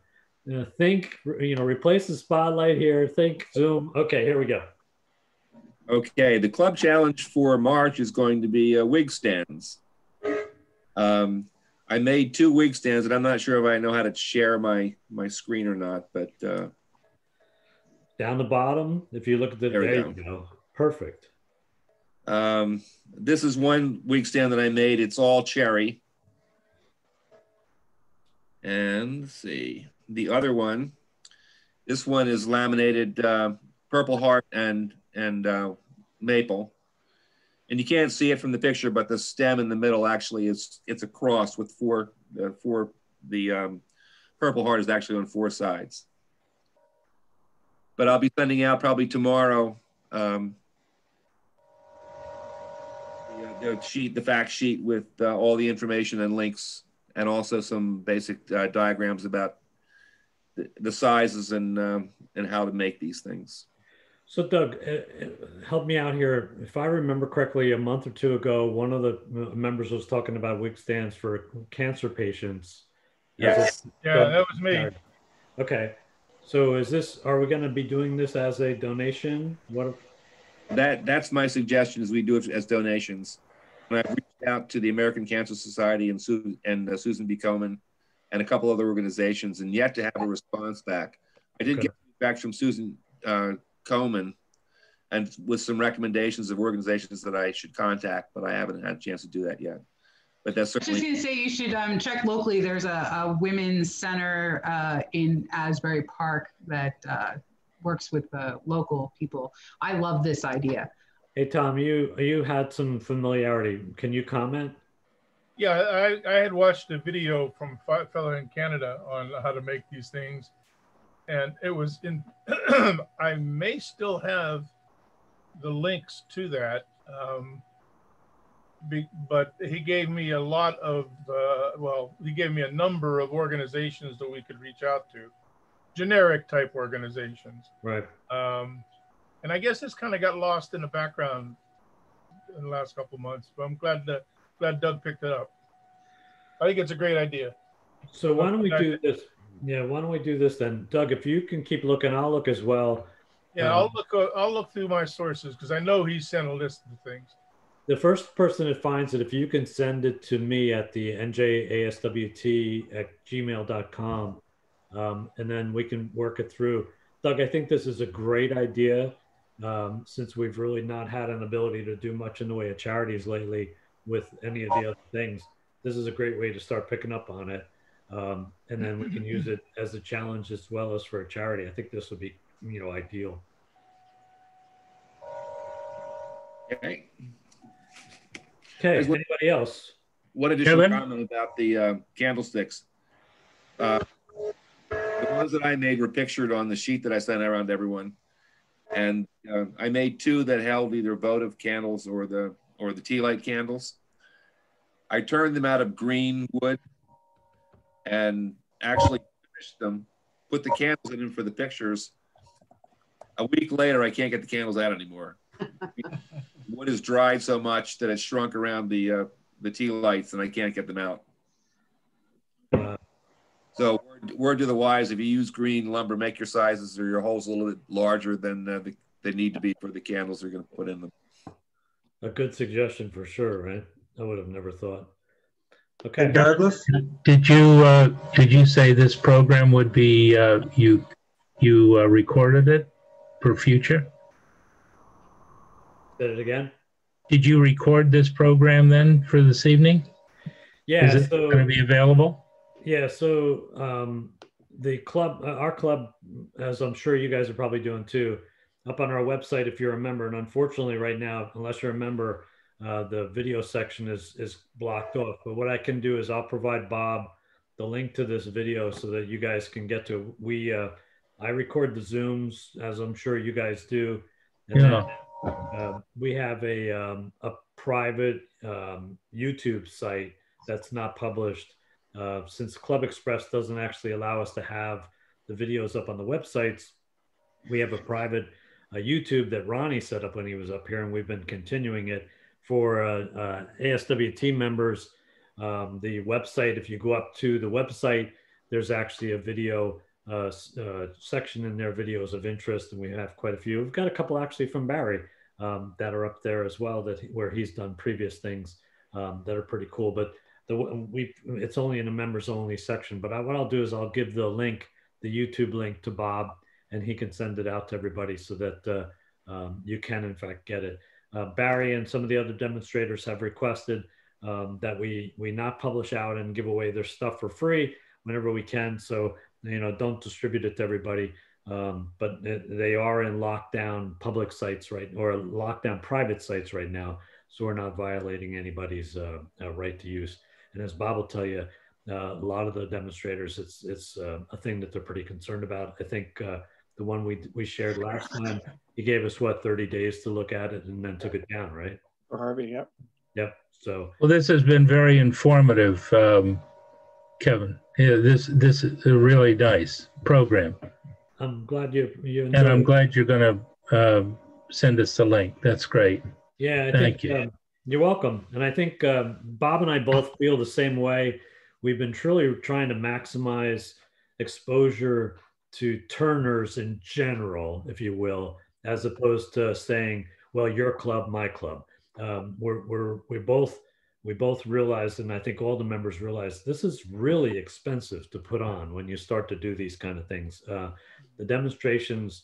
Think, replace the spotlight here. Think Zoom. Okay, here we go. Okay, the club challenge for March is going to be wig stands. I made 2 wig stands, and I'm not sure if I know how to share my screen or not, but down the bottom, if you look at there you go. Perfect. This is one wig stand that I made. It's all cherry. And let's see, the other one, this one is laminated Purple Heart and maple, and you can't see it from the picture, but the stem in the middle actually it's a cross with the Purple Heart is actually on 4 sides. But I'll be sending out probably tomorrow the fact sheet with all the information and links, and also some basic diagrams about the sizes and how to make these things. So Doug, help me out here. If I remember correctly, a month or 2 ago, one of the members was talking about wig stands for cancer patients. Yes. Yeah, that was me. Okay. So are we going to be doing this as a donation? That's my suggestion, is we do it as donations. And I've reached out to the American Cancer Society and Susan B. Komen and a couple other organizations, and yet to have a response back. I did get feedback from Susan Komen and with some recommendations of organizations that I should contact, but I haven't had a chance to do that yet. but that's I was certainly. just going to say you should check locally. There's a women's center in Asbury Park that works with the local people. I love this idea. Hey, Tom, you had some familiarity. Can you comment? Yeah, I had watched a video from a fellow in Canada on how to make these things. And it was in, I may still have the links to that. But he gave me a lot of, he gave me a number of organizations that we could reach out to, generic type organizations. Right. And I guess this kind of got lost in the background in the last couple of months, but I'm glad Doug picked it up. I think it's a great idea. So why don't we do this? Yeah, why don't we do this then? Doug, if you can keep looking, I'll look as well. Yeah, I'll look through my sources because I know he sent a list of things. The first person that finds it, if you can send it to me at the njaswt@gmail.com, and then we can work it through. Doug, I think this is a great idea since we've really not had an ability to do much in the way of charities lately with any of the other things. This is a great way to start picking up on it. And then we can use it as a challenge as well as for a charity. I think this would be, ideal. Okay. Okay. Anybody else? One additional comment about the candlesticks. The ones that I made were pictured on the sheet that I sent around to everyone, and I made two that held either votive candles or the tea light candles. I turned them out of green wood and actually finished them, put the candles in them for the pictures. A week later, I can't get the candles out anymore. Wood is dried so much that it's shrunk around the tea lights, and I can't get them out. So word to the wise, if you use green lumber, make your sizes or your holes a little bit larger than they need to be for the candles they're going to put in them. A good suggestion for sure, right? I would have never thought. Okay, Douglas, did you say this program would be you recorded it for future? Say it again. Did you record this program then for this evening? Yeah. Is it going to be available? Yeah. So the club, our club, as I'm sure you guys are probably doing too, up on our website, if you're a member, and unfortunately right now, unless you're a member, the video section is blocked off. But what I can do is I'll provide Bob the link to this video so that you guys can get to it. I record the Zooms, as I'm sure you guys do. And yeah. Then, we have a private YouTube site that's not published. Since Club Express doesn't actually allow us to have the videos up on the websites, we have a private YouTube that Ronnie set up when he was up here, and we've been continuing it for ASWT members. The website, if you go up to the website, there's actually a video section in there, videos of interest, and we have quite a few. We've got a couple actually from Barry that are up there as well, where he's done previous things that are pretty cool. But it's only in a members only section. But what I'll do is I'll give the link, the YouTube link, to Bob, and he can send it out to everybody so that you can in fact get it. Barry and some of the other demonstrators have requested that we not publish out and give away their stuff for free whenever we can. So, don't distribute it to everybody. But they are in lockdown public sites, right, or lockdown private sites right now. So we're not violating anybody's right to use. And as Bob will tell you, a lot of the demonstrators, it's a thing that they're pretty concerned about. I think the one we shared last time, he gave us 30 days to look at it and then took it down, right? For Harvey, yep. Yep. So. Well, this has been very informative, Kevin. Yeah, this is a really nice program. I'm glad you enjoyed and I'm it. glad you're going to send us the link. That's great. Yeah, thank you. You're welcome. And I think Bob and I both feel the same way. We've been truly trying to maximize exposure to turners in general, if you will, as opposed to saying, well, your club, my club. We both realized, and I think all the members realize, this is really expensive to put on when you start to do these kind of things. The demonstrations,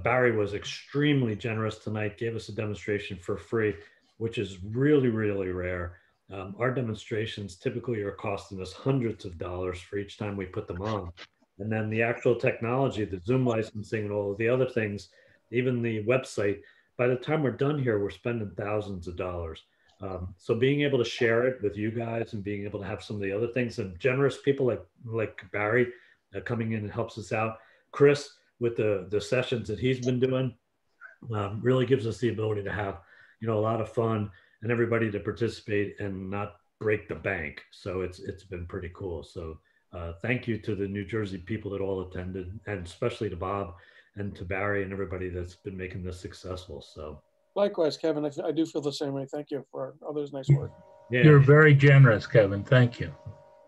Barry was extremely generous tonight, gave us a demonstration for free, which is really, really rare. Our demonstrations typically are costing us hundreds of dollars for each time we put them on. And then the actual technology, the Zoom licensing and all of the other things, even the website, by the time we're done here, we're spending thousands of dollars. So being able to share it with you guys and being able to have some of the other things, and generous people like Barry coming in and helps us out. Chris, with the sessions that he's been doing, really gives us the ability to have, a lot of fun and everybody to participate and not break the bank. So it's been pretty cool. So thank you to the New Jersey people that all attended, and especially to Bob and to Barry and everybody that's been making this successful. So likewise, Kevin, I do feel the same way. Thank you for others' nice work. Yeah. You're very generous, Kevin. Thank you.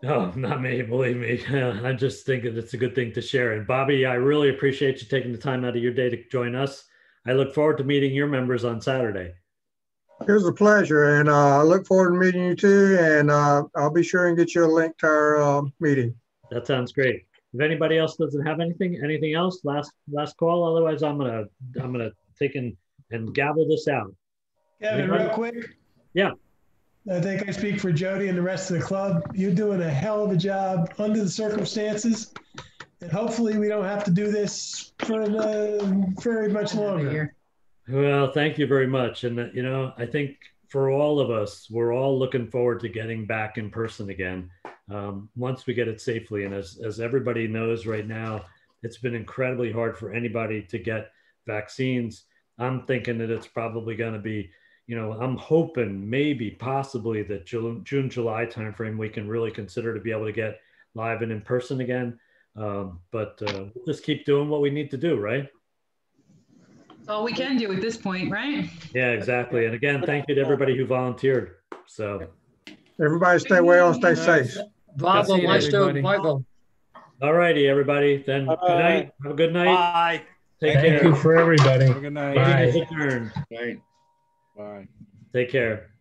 No, not me, believe me. I just think that it's a good thing to share. And Bobby, I really appreciate you taking the time out of your day to join us. I look forward to meeting your members on Saturday. It was a pleasure, and I look forward to meeting you too. And I'll be sure and get you a link to our meeting. That sounds great. If anybody else doesn't have anything else, last call. Otherwise, I'm gonna take and gavel this out. Kevin, real quick. Yeah. I think I speak for Jody and the rest of the club. You're doing a hell of a job under the circumstances, and hopefully we don't have to do this for very much longer. Well, thank you very much. And I think for all of us, we're all looking forward to getting back in person again once we get it safely. And as everybody knows right now, it's been incredibly hard for anybody to get vaccines. I'm thinking that it's probably going to be, I'm hoping maybe possibly that June, July timeframe, we can really consider to be able to get live and in person again. But we'll just keep doing what we need to do, right? That's all we can do at this point, right? Yeah, exactly. And again, thank you to everybody who volunteered. So everybody stay well and stay safe. Bravo, Michael. All righty, everybody. Then good night. Have a good night. Bye. Take care. Thank you for everybody. Good night. Bye. Bye. Right. Bye. Take care.